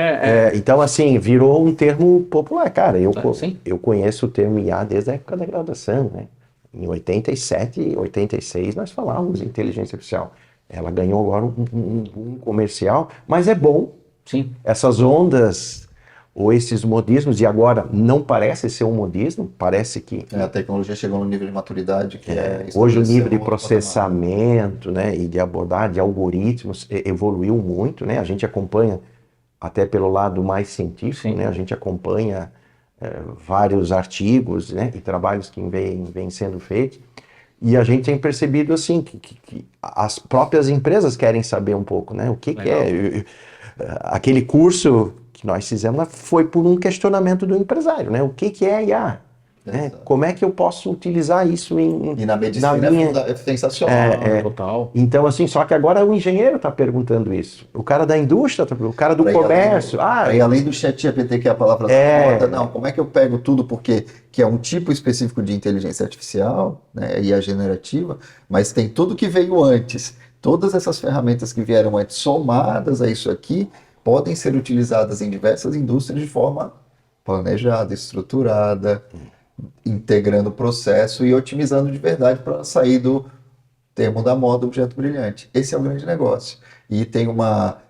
então, assim, virou um termo popular. Cara, eu conheço o termo IA desde a época da graduação, né? Em 87, 86, nós falávamos de inteligência artificial. Ela ganhou agora um comercial, mas é bom. Sim. Essas ondas ou esses modismos, e agora não parece ser um modismo, parece que... A tecnologia chegou no nível de maturidade que hoje o nível de processamento, né, e de abordagem de algoritmos evoluiu muito, né? A gente acompanha, até pelo lado mais científico, né? A gente acompanha vários artigos, né, e trabalhos que vêm sendo feitos. E a gente tem percebido assim que as próprias empresas querem saber um pouco, né? O que é. Aquele curso que nós fizemos foi por um questionamento do empresário, né? O que é IA? Né? Como é que eu posso utilizar isso E na medicina é sensacional. Total. Então, assim, só que agora o engenheiro está perguntando isso. O cara da indústria, o cara do comércio. Aí, além do chat GPT, que é a palavra da moda, não, como é que eu pego tudo, porque que é um tipo específico de inteligência artificial, né, e a generativa, mas tem tudo que veio antes. Todas essas ferramentas que vieram antes, somadas a isso aqui, podem ser utilizadas em diversas indústrias de forma planejada, estruturada, integrando o processo e otimizando de verdade para sair do termo da moda, objeto brilhante. Esse é o grande negócio. E tem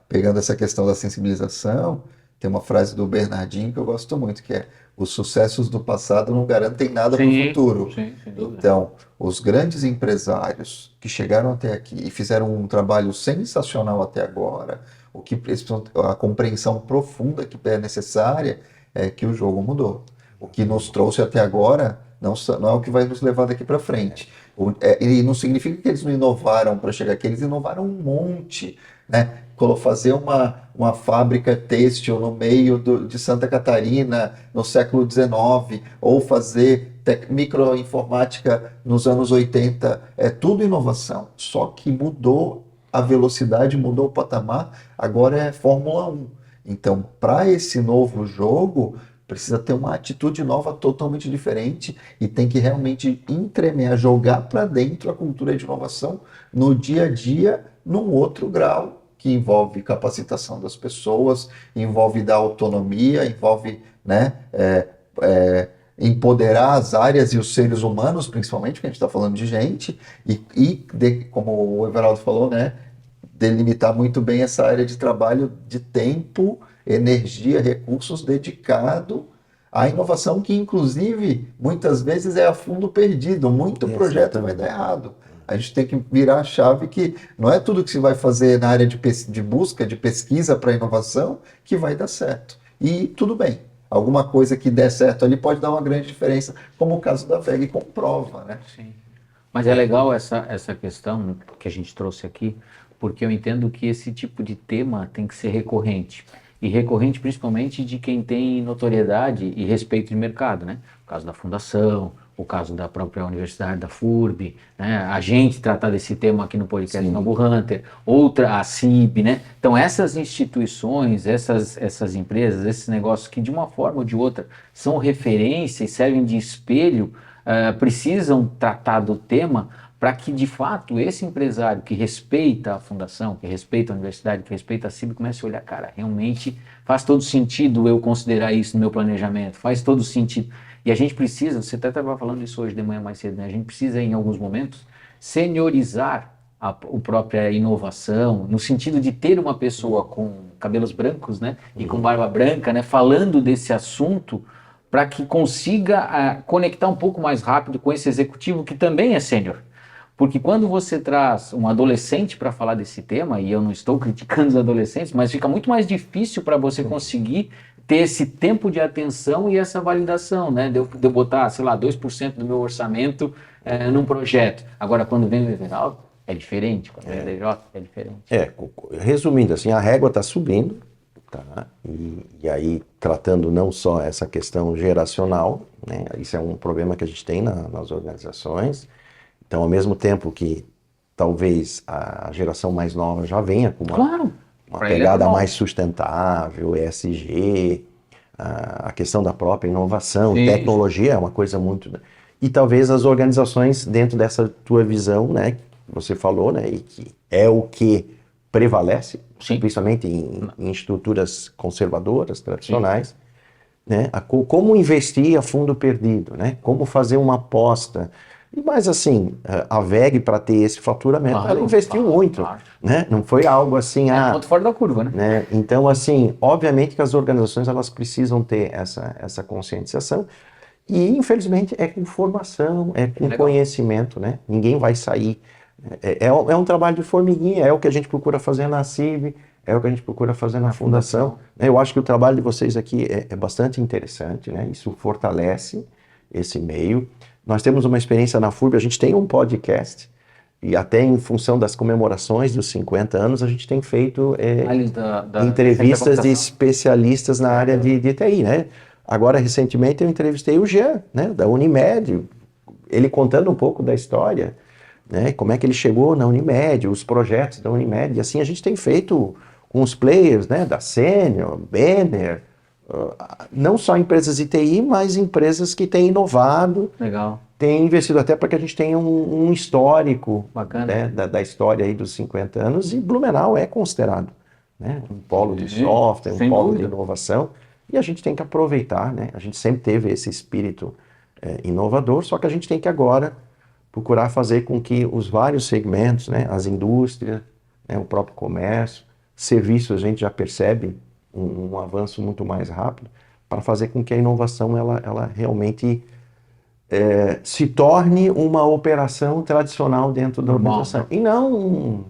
pegando essa questão da sensibilização, tem uma frase do Bernardinho que eu gosto muito, que é: os sucessos do passado não garantem nada para o futuro. Sim, então, os grandes empresários que chegaram até aqui e fizeram um trabalho sensacional até agora, a compreensão profunda que é necessária, é que o jogo mudou. O que nos trouxe até agora não é o que vai nos levar daqui para frente. E não significa que eles não inovaram para chegar aqui, eles inovaram um monte, né? Fazer uma fábrica têxtil no meio de Santa Catarina no século XIX, ou fazer microinformática nos anos 80, é tudo inovação. Só que mudou a velocidade, mudou o patamar, agora é Fórmula 1. Então, para esse novo jogo, precisa ter uma atitude nova totalmente diferente e tem que realmente entremear, jogar para dentro a cultura de inovação no dia a dia, num outro grau, que envolve capacitação das pessoas, envolve dar autonomia, envolve, né, empoderar as áreas e os seres humanos, principalmente, porque a gente está falando de gente, como o Everaldo falou, né, delimitar muito bem essa área de trabalho de tempo, energia, recursos dedicado à inovação, que inclusive muitas vezes é a fundo perdido, muito projeto vai dar errado. A gente tem que virar a chave que não é tudo que se vai fazer na área de busca, de pesquisa para inovação que vai dar certo. E tudo bem. Alguma coisa que der certo ali pode dar uma grande diferença, como o caso da VEG comprova, né? Sim. Mas é legal essa questão que a gente trouxe aqui, porque eu entendo que esse tipo de tema tem que ser recorrente. E recorrente principalmente de quem tem notoriedade e respeito de mercado, né? O caso da fundação, o caso da própria universidade, da FURB, né? A gente tratar desse tema aqui no podcast Novo Hunter, outra, a CIB, né? Então essas instituições, essas empresas, esses negócios que de uma forma ou de outra são referência e servem de espelho, precisam tratar do tema para que, de fato, esse empresário que respeita a fundação, que respeita a universidade, que respeita a CIB, comece a olhar, cara, realmente faz todo sentido eu considerar isso no meu planejamento, faz todo sentido. E a gente precisa, você até estava falando isso hoje de manhã mais cedo, né? A gente precisa, em alguns momentos, seniorizar a própria inovação, no sentido de ter uma pessoa com cabelos brancos, né, e com barba branca, né, falando desse assunto, para que consiga conectar um pouco mais rápido com esse executivo que também é sênior. Porque quando você traz um adolescente para falar desse tema, e eu não estou criticando os adolescentes, mas fica muito mais difícil para você conseguir ter esse tempo de atenção e essa validação, né? De eu botar, sei lá, 2% do meu orçamento num projeto. Agora, quando vem o Everaldo, é diferente. Quando vem o DJ, é diferente. Resumindo, assim, a régua está subindo, tá? E aí, tratando não só essa questão geracional, né? Isso é um problema que a gente tem nas organizações. Então, ao mesmo tempo que talvez a geração mais nova já venha com uma pegada mais sustentável, ESG, a questão da própria inovação, tecnologia é uma coisa muito... E talvez as organizações, dentro dessa tua visão, né, que você falou, né, e que é o que prevalece, principalmente em estruturas conservadoras, tradicionais, né, como investir a fundo perdido, né, como fazer uma aposta... Mas assim, a VEG, para ter esse faturamento, ela investiu muito, né? Não foi algo assim... ponto fora da curva, né? Então, assim, obviamente que as organizações elas precisam ter essa conscientização e, infelizmente, é com formação, é com conhecimento, né? Ninguém vai sair. É um trabalho de formiguinha, é o que a gente procura fazer na CIB, é o que a gente procura fazer na Fundação. Eu acho que o trabalho de vocês aqui é bastante interessante, né? Isso fortalece esse meio. Nós temos uma experiência na FURB, a gente tem um podcast, e até em função das comemorações dos 50 anos, a gente tem feito entrevistas de especialistas na área de TI, né? Agora, recentemente, eu entrevistei o Jean, né, da Unimed, ele contando um pouco da história, né, como é que ele chegou na Unimed, os projetos da Unimed, e assim a gente tem feito com os players, né, da Senior, Banner, não só empresas de TI, mas empresas que têm inovado, têm investido até para que a gente tenha um histórico, né, da história aí dos 50 anos, e Blumenau é considerado, né, um polo de software, um polo de inovação, e a gente tem que aproveitar, né, a gente sempre teve esse espírito inovador, só que a gente tem que agora procurar fazer com que os vários segmentos, né, as indústrias, né, o próprio comércio, serviços, a gente já percebe um avanço muito mais rápido, para fazer com que a inovação ela realmente se torne uma operação tradicional dentro da organização. E não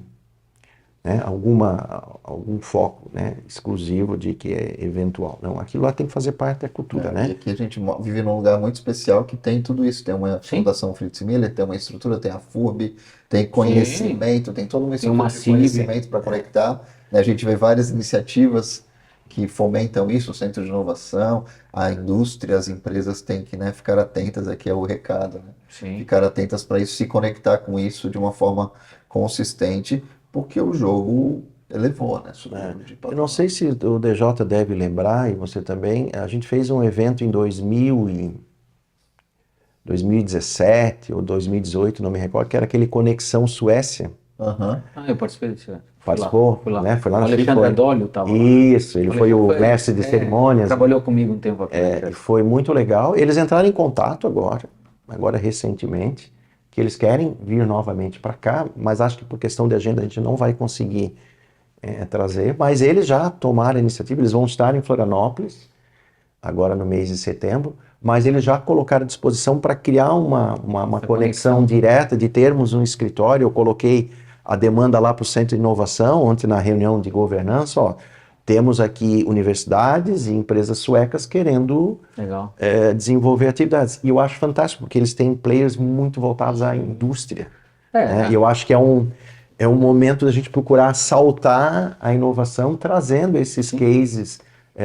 algum foco, né, exclusivo de que é eventual. Não, aquilo lá tem que fazer parte da cultura. Né? E aqui a gente vive num lugar muito especial que tem tudo isso. Tem uma Fundação Fritz Miller, tem uma estrutura, tem a FURB, tem conhecimento, tem toda uma estrutura de conhecimento para conectar. A gente vê várias iniciativas que fomentam isso, o Centro de Inovação, a indústria, as empresas têm que, né, ficar atentas, aqui é o recado, né? Ficar atentas para isso, se conectar com isso de uma forma consistente, porque o jogo elevou, né? Eu não sei se o DJ deve lembrar, e você também, a gente fez um evento em 2017 ou 2018, não me recordo, que era aquele Conexão Suécia. Eu participei desse evento. Participou? Fui lá. Né? Foi lá o Alexandre Adólio estava lá. Isso, ele foi o mestre de cerimônias. Trabalhou comigo um tempo aqui. E foi muito legal. Eles entraram em contato agora recentemente, que eles querem vir novamente para cá, mas acho que por questão de agenda a gente não vai conseguir trazer. Mas eles já tomaram a iniciativa, eles vão estar em Florianópolis, agora no mês de setembro, mas eles já colocaram à disposição para criar uma conexão direta, de termos um escritório. Eu coloquei a demanda lá para o Centro de Inovação, ontem na reunião de governança, ó, temos aqui universidades e empresas suecas querendo desenvolver atividades. E eu acho fantástico, porque eles têm players muito voltados à indústria. Né? Eu acho que é um momento da gente procurar saltar a inovação, trazendo esses cases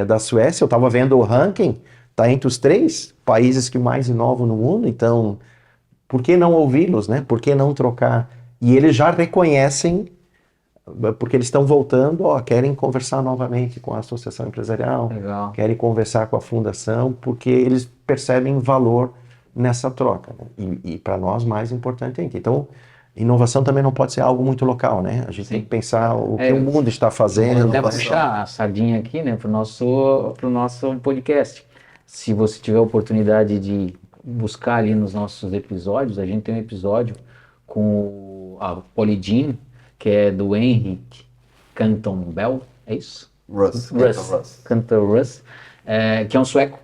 da Suécia. Eu estava vendo o ranking, está entre os 3 países que mais inovam no mundo, então por que não ouvi-los, né? Por que não trocar? E eles já reconhecem, porque eles estão voltando, querem conversar novamente com a associação empresarial, querem conversar com a fundação, porque eles percebem valor nessa troca. Né? E para nós, mais importante ainda. Então, inovação também não pode ser algo muito local, né? A gente tem que pensar o que o mundo está fazendo. Até puxar a sardinha aqui, né, para o nosso podcast. Se você tiver a oportunidade de buscar ali nos nossos episódios, a gente tem um episódio com a Polygen, que é do Henrik Canton-Bell, é isso? Cantor Russ, que é um sueco,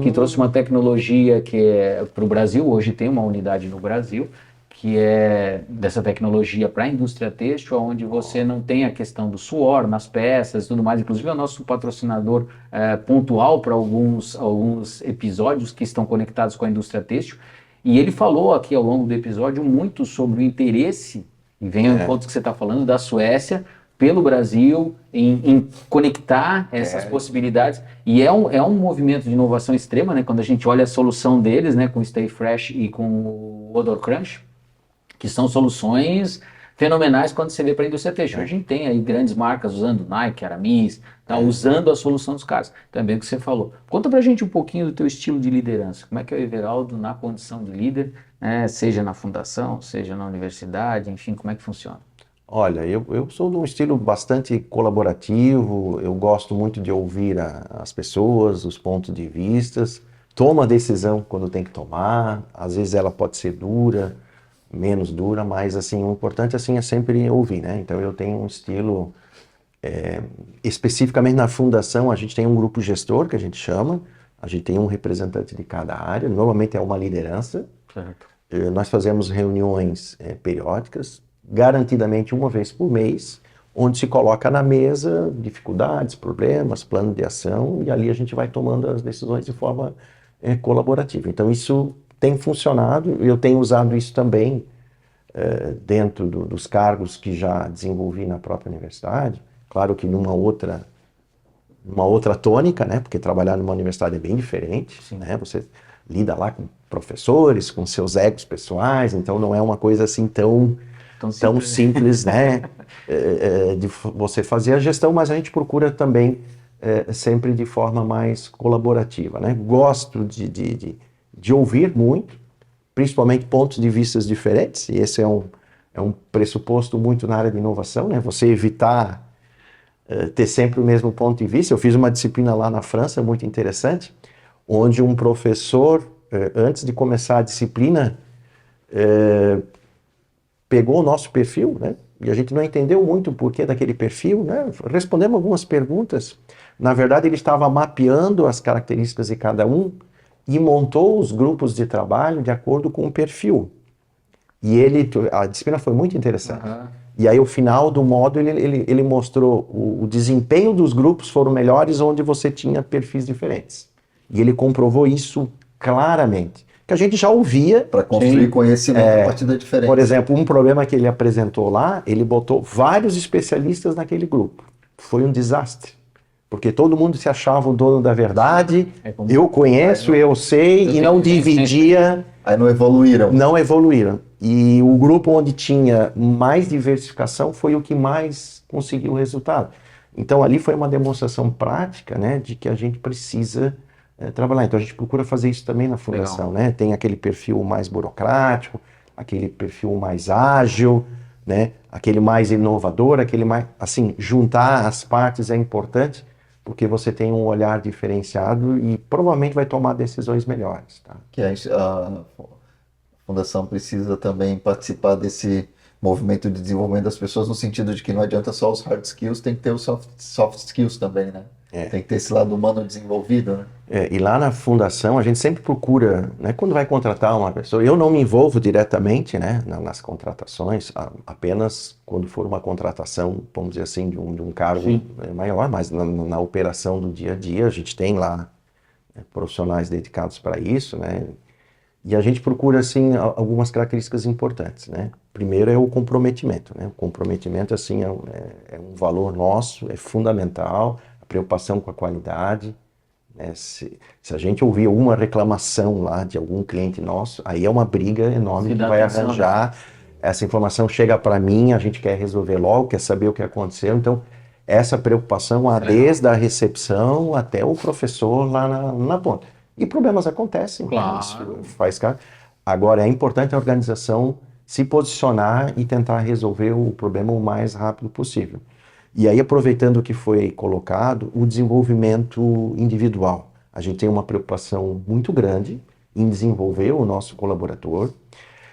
que trouxe uma tecnologia que é para o Brasil. Hoje tem uma unidade no Brasil, que é dessa tecnologia para a indústria têxtil, onde você não tem a questão do suor nas peças e tudo mais. Inclusive é o nosso patrocinador pontual para alguns episódios que estão conectados com a indústria têxtil. E ele falou aqui ao longo do episódio muito sobre o interesse, e vem ao encontro que você está falando, da Suécia pelo Brasil, em conectar essas possibilidades. E é um movimento de inovação extrema, né? Quando a gente olha a solução deles, né, com o Stay Fresh e com o Odor Crunch, que são soluções fenomenais quando você vê para a indústria têxtil. A gente tem aí grandes marcas usando Nike, Aramis, usando a solução dos caras. Também o que você falou. Conta pra gente um pouquinho do teu estilo de liderança. Como é que é o Everaldo na condição de líder, né, seja na fundação, seja na universidade, enfim, como é que funciona? Olha, eu sou de um estilo bastante colaborativo, eu gosto muito de ouvir as pessoas, os pontos de vista, tomo a decisão quando tem que tomar, às vezes ela pode ser dura, menos dura, mas assim, o importante assim, é sempre ouvir, né? Então eu tenho um estilo, especificamente na fundação, a gente tem um grupo gestor que a gente chama, a gente tem um representante de cada área, normalmente é uma liderança. Certo. Nós fazemos reuniões periódicas, garantidamente uma vez por mês, onde se coloca na mesa dificuldades, problemas, plano de ação, e ali a gente vai tomando as decisões de forma colaborativa. Então isso tem funcionado, eu tenho usado isso também dentro dos cargos que já desenvolvi na própria universidade, claro que numa outra tônica, né? Porque trabalhar numa universidade é bem diferente, né? Você lida lá com professores, com seus egos pessoais, então não é uma coisa assim tão simples, né? De você fazer a gestão, mas a gente procura também sempre de forma mais colaborativa, né? Gosto de ouvir muito, principalmente pontos de vista diferentes, e esse é um pressuposto muito na área de inovação, né? Você evitar ter sempre o mesmo ponto de vista. Eu fiz uma disciplina lá na França, muito interessante, onde um professor, antes de começar a disciplina, pegou o nosso perfil, né? E a gente não entendeu muito o porquê daquele perfil, né? Respondemos algumas perguntas. Na verdade, ele estava mapeando as características de cada um e montou os grupos de trabalho de acordo com o perfil. E a disciplina foi muito interessante. E aí, ao final do módulo, ele mostrou o desempenho dos grupos foram melhores onde você tinha perfis diferentes. E ele comprovou isso claramente. Que a gente já ouvia. Para construir conhecimento a partir da diferença. Por exemplo, um problema que ele apresentou lá, ele botou vários especialistas naquele grupo. Foi um desastre. Porque todo mundo se achava o dono da verdade, eu conheço, eu sei, e não dividia. Aí não evoluíram. Não evoluíram. E o grupo onde tinha mais diversificação foi o que mais conseguiu o resultado. Então ali foi uma demonstração prática, né, de que a gente precisa trabalhar. Então a gente procura fazer isso também na fundação, né? Tem aquele perfil mais burocrático, aquele perfil mais ágil, né? Aquele mais inovador, aquele mais, assim, juntar as partes é importante, porque você tem um olhar diferenciado e provavelmente vai tomar decisões melhores, tá? Que a fundação precisa também participar desse movimento de desenvolvimento das pessoas, no sentido de que não adianta só os hard skills, tem que ter os soft skills também, né? Tem que ter esse lado humano desenvolvido, né? E lá na fundação a gente sempre procura, né, quando vai contratar uma pessoa, eu não me envolvo diretamente, né, nas contratações, apenas quando for uma contratação, vamos dizer assim, de um cargo maior, mas na operação do dia a dia a gente tem lá profissionais dedicados para isso, né, e a gente procura assim algumas características importantes, né. Primeiro é o comprometimento, né, o comprometimento assim é um valor nosso, é fundamental, a preocupação com a qualidade. Se a gente ouvir uma reclamação lá de algum cliente nosso, aí é uma briga enorme que vai arranjar. Essa informação chega para mim, a gente quer resolver logo, quer saber o que aconteceu. Então, essa preocupação desde a recepção até o professor lá na ponta. E problemas acontecem. Claro. Isso faz caso. Agora, é importante a organização se posicionar e tentar resolver o problema o mais rápido possível. E aí, aproveitando o que foi colocado, o desenvolvimento individual. A gente tem uma preocupação muito grande em desenvolver o nosso colaborador.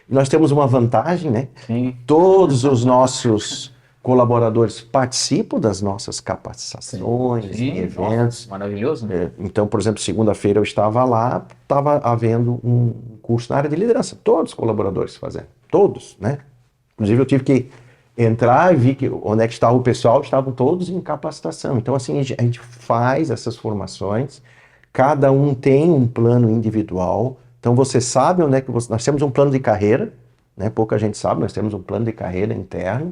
E nós temos uma vantagem, né? Sim. Todos os nossos colaboradores participam das nossas capacitações, Sim. eventos. Nossa, maravilhoso, né? Então, por exemplo, segunda-feira eu estava lá, estava havendo um curso na área de liderança. Todos os colaboradores fazendo. Todos, né? Inclusive, eu tive que entrar e vi que onde é que estava o pessoal, estavam todos em capacitação. Então, assim, a gente faz essas formações, cada um tem um plano individual, então você sabe onde é que nós temos um plano de carreira, né? Pouca gente sabe, nós temos um plano de carreira interno,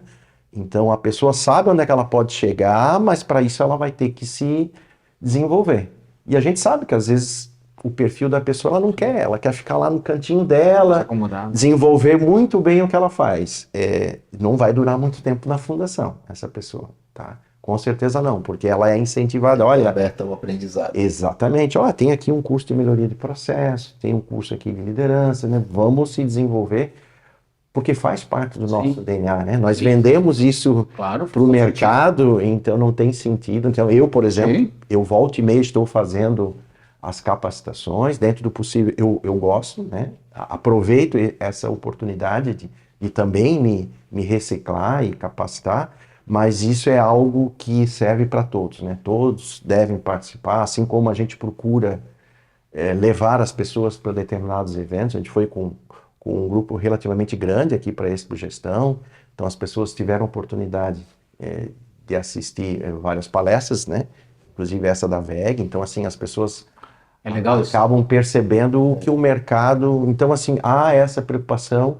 então a pessoa sabe onde é que ela pode chegar, mas para isso ela vai ter que se desenvolver. E a gente sabe que às vezes o perfil da pessoa ela não quer, ela quer ficar lá no cantinho dela, desenvolver muito bem o que ela faz. Não vai durar muito tempo na fundação, essa pessoa, tá? Com certeza não, porque ela é incentivada, olha... aberta ao aprendizado. Exatamente, tem aqui um curso de melhoria de processo, tem um curso aqui de liderança, né? Vamos se desenvolver, porque faz parte do nosso DNA, né? Nós vendemos isso para o mercado, então não tem sentido. Então eu, por exemplo, eu volta e meia estou fazendo as capacitações, dentro do possível eu gosto, né? Aproveito essa oportunidade de também me reciclar e capacitar, mas isso é algo que serve para todos, né? Todos devem participar, assim como a gente procura levar as pessoas para determinados eventos. A gente foi com um grupo relativamente grande aqui para Expo Gestão, então as pessoas tiveram oportunidade de assistir várias palestras, né? Inclusive essa da VEG, então assim, as pessoas acabam percebendo que o mercado... Então, assim, há essa preocupação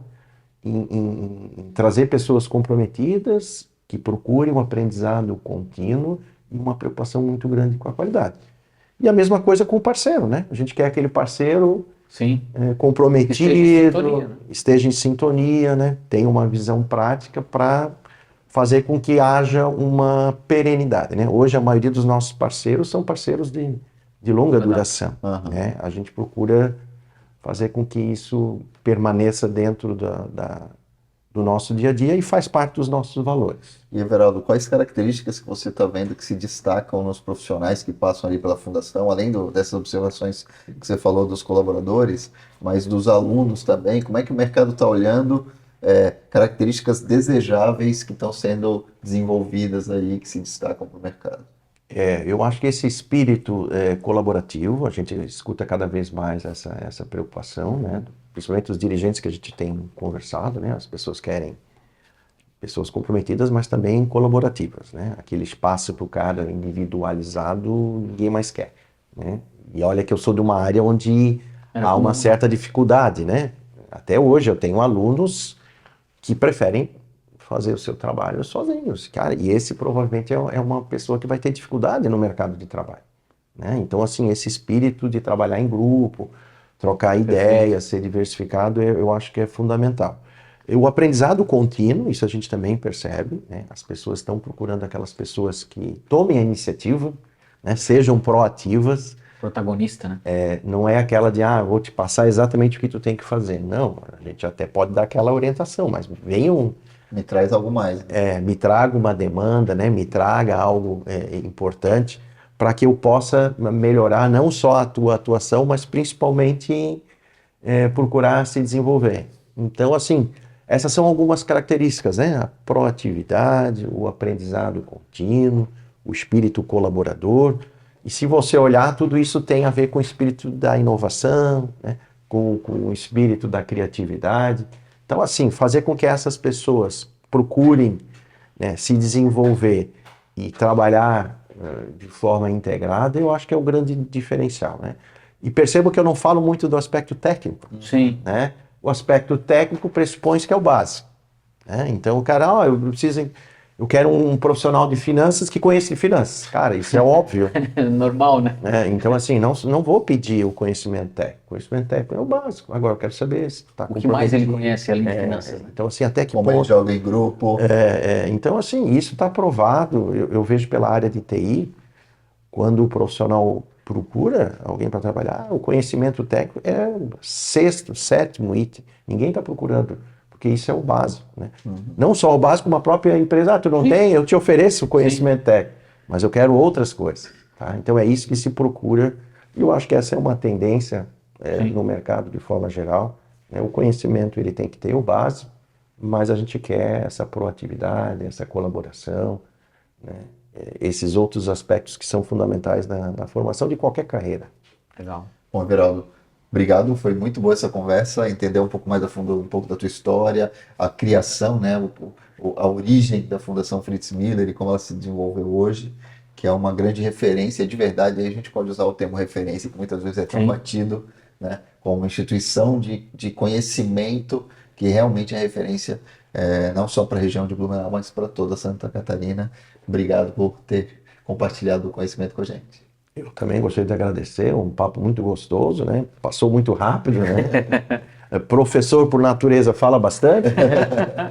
em trazer pessoas comprometidas, que procurem um aprendizado contínuo e uma preocupação muito grande com a qualidade. E a mesma coisa com o parceiro, né? A gente quer aquele parceiro comprometido, esteja em sintonia, né? Tenha uma visão prática para fazer com que haja uma perenidade, né? Hoje, a maioria dos nossos parceiros são parceiros de longa duração, né? A gente procura fazer com que isso permaneça dentro do nosso dia a dia e faz parte dos nossos valores. E, Everaldo, quais características que você está vendo que se destacam nos profissionais que passam ali pela Fundação, além dessas observações que você falou dos colaboradores, mas dos alunos também? Como é que o mercado está olhando características desejáveis que estão sendo desenvolvidas aí, que se destacam para o mercado? Eu acho que esse espírito colaborativo, a gente escuta cada vez mais essa preocupação, né? Principalmente os dirigentes que a gente tem conversado, né? As pessoas querem pessoas comprometidas, mas também colaborativas, né? Aquele espaço para o cara individualizado, ninguém mais quer, né? E olha que eu sou de uma área onde há uma certa dificuldade, né? Até hoje eu tenho alunos que preferem fazer o seu trabalho sozinhos, cara, e esse provavelmente é uma pessoa que vai ter dificuldade no mercado de trabalho, né? Então, assim, esse espírito de trabalhar em grupo, trocar ideias, ser diversificado, eu acho que é fundamental. O aprendizado contínuo, isso a gente também percebe, né? As pessoas estão procurando aquelas pessoas que tomem a iniciativa, né? Sejam proativas. Protagonista, né? Não é aquela de, vou te passar exatamente o que tu tem que fazer. Não, a gente até pode dar aquela orientação, mas venham... Me traz algo mais. Me traga uma demanda, né? Me traga algo importante para que eu possa melhorar não só a tua atuação, mas principalmente procurar se desenvolver. Então, assim, essas são algumas características, né? A proatividade, o aprendizado contínuo, o espírito colaborador. E se você olhar, tudo isso tem a ver com o espírito da inovação, né? Com o espírito da criatividade. Então, assim, fazer com que essas pessoas procurem, né, se desenvolver e trabalhar de forma integrada, eu acho que é o grande diferencial, né? E percebo que eu não falo muito do aspecto técnico. Sim. Né? O aspecto técnico pressupõe que é o básico. Né? Então o cara, eu quero um profissional de finanças que conheça de finanças. Cara, isso é óbvio. Normal, né? Então assim, não vou pedir o conhecimento técnico. O conhecimento técnico é o básico. Agora eu quero saber se está O que mais ele conhece além de finanças, né? Então assim, até que Como ponto... ele joga em grupo. Então assim, isso está provado. Eu vejo pela área de TI, quando o profissional procura alguém para trabalhar, o conhecimento técnico é o sexto, sétimo item. Ninguém está procurando, porque isso é o básico, né? Não só o básico, uma própria empresa, tu não tem, eu te ofereço o conhecimento técnico, mas eu quero outras coisas. Tá? Então é isso que se procura, e eu acho que essa é uma tendência no mercado de forma geral. Né? O conhecimento ele tem que ter o básico, mas a gente quer essa proatividade, essa colaboração, né? Esses outros aspectos que são fundamentais na formação de qualquer carreira. Legal. Bom, Everaldo, obrigado, foi muito boa essa conversa, entender um pouco mais a fundo um pouco da tua história, a criação, né, a origem da Fundação Fritz Miller e como ela se desenvolveu hoje, que é uma grande referência de verdade. Aí a gente pode usar o termo referência, que muitas vezes é tão batido, né, como uma instituição de conhecimento que realmente é referência não só para a região de Blumenau, mas para toda Santa Catarina. Obrigado por ter compartilhado o conhecimento com a gente. Eu também gostaria de agradecer, um papo muito gostoso, né? Passou muito rápido, né? Professor, por natureza, fala bastante.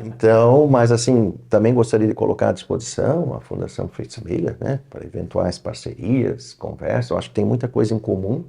Então, mas assim, também gostaria de colocar à disposição a Fundação Fritz Miller, né? Para eventuais parcerias, conversas. Eu acho que tem muita coisa em comum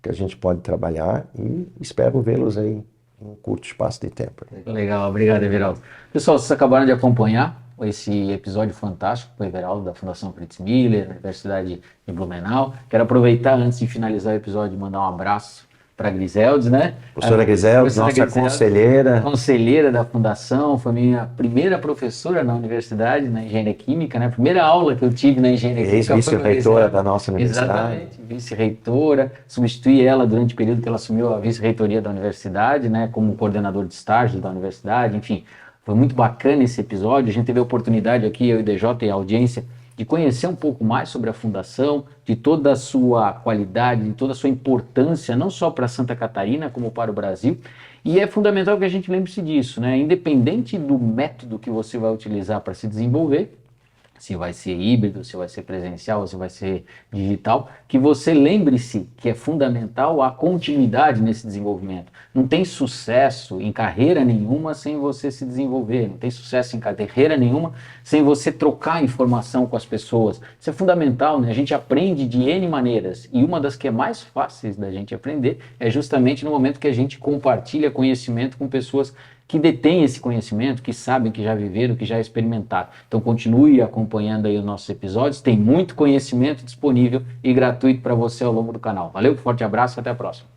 que a gente pode trabalhar e espero vê-los aí em um curto espaço de tempo. Legal, obrigado, Everaldo. Pessoal, vocês acabaram de acompanhar esse episódio fantástico com o Everaldo da Fundação Fritz Miller, Universidade de Blumenau. Quero aproveitar, antes de finalizar o episódio, mandar um abraço para a Griseldes, né? Professora Griseldes, nossa conselheira. Conselheira da Fundação, foi minha primeira professora na universidade, na Engenharia Química, né? A primeira aula que eu tive na Engenharia Química. Vice-reitora da nossa universidade. Exatamente, vice-reitora. Substituí ela durante o período que ela assumiu a vice-reitoria da universidade, né? Como coordenador de estágio da universidade, enfim. Foi muito bacana esse episódio. A gente teve a oportunidade aqui, eu e o DJ e a audiência, de conhecer um pouco mais sobre a Fundação, de toda a sua qualidade, de toda a sua importância, não só para Santa Catarina, como para o Brasil. E é fundamental que a gente lembre-se disso, né? Independente do método que você vai utilizar para se desenvolver, se vai ser híbrido, se vai ser presencial, se vai ser digital, que você lembre-se que é fundamental a continuidade nesse desenvolvimento. Não tem sucesso em carreira nenhuma sem você se desenvolver, não tem sucesso em carreira nenhuma sem você trocar informação com as pessoas. Isso é fundamental, né? A gente aprende de N maneiras e uma das que é mais fáceis da gente aprender é justamente no momento que a gente compartilha conhecimento com pessoas que detêm esse conhecimento, que sabem, que já viveram, que já experimentaram. Então continue acompanhando aí os nossos episódios, tem muito conhecimento disponível e gratuito para você ao longo do canal. Valeu, forte abraço, até a próxima.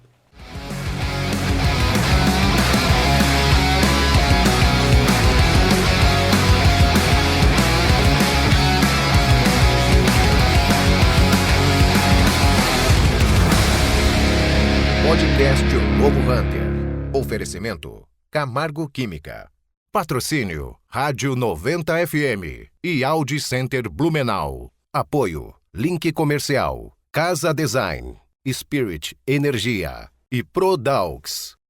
Podcast O Novo Hunter. Oferecimento Camargo Química. Patrocínio Rádio 90 FM e Audi Center Blumenau. Apoio Link Comercial, Casa Design, Spirit Energia e ProDaux.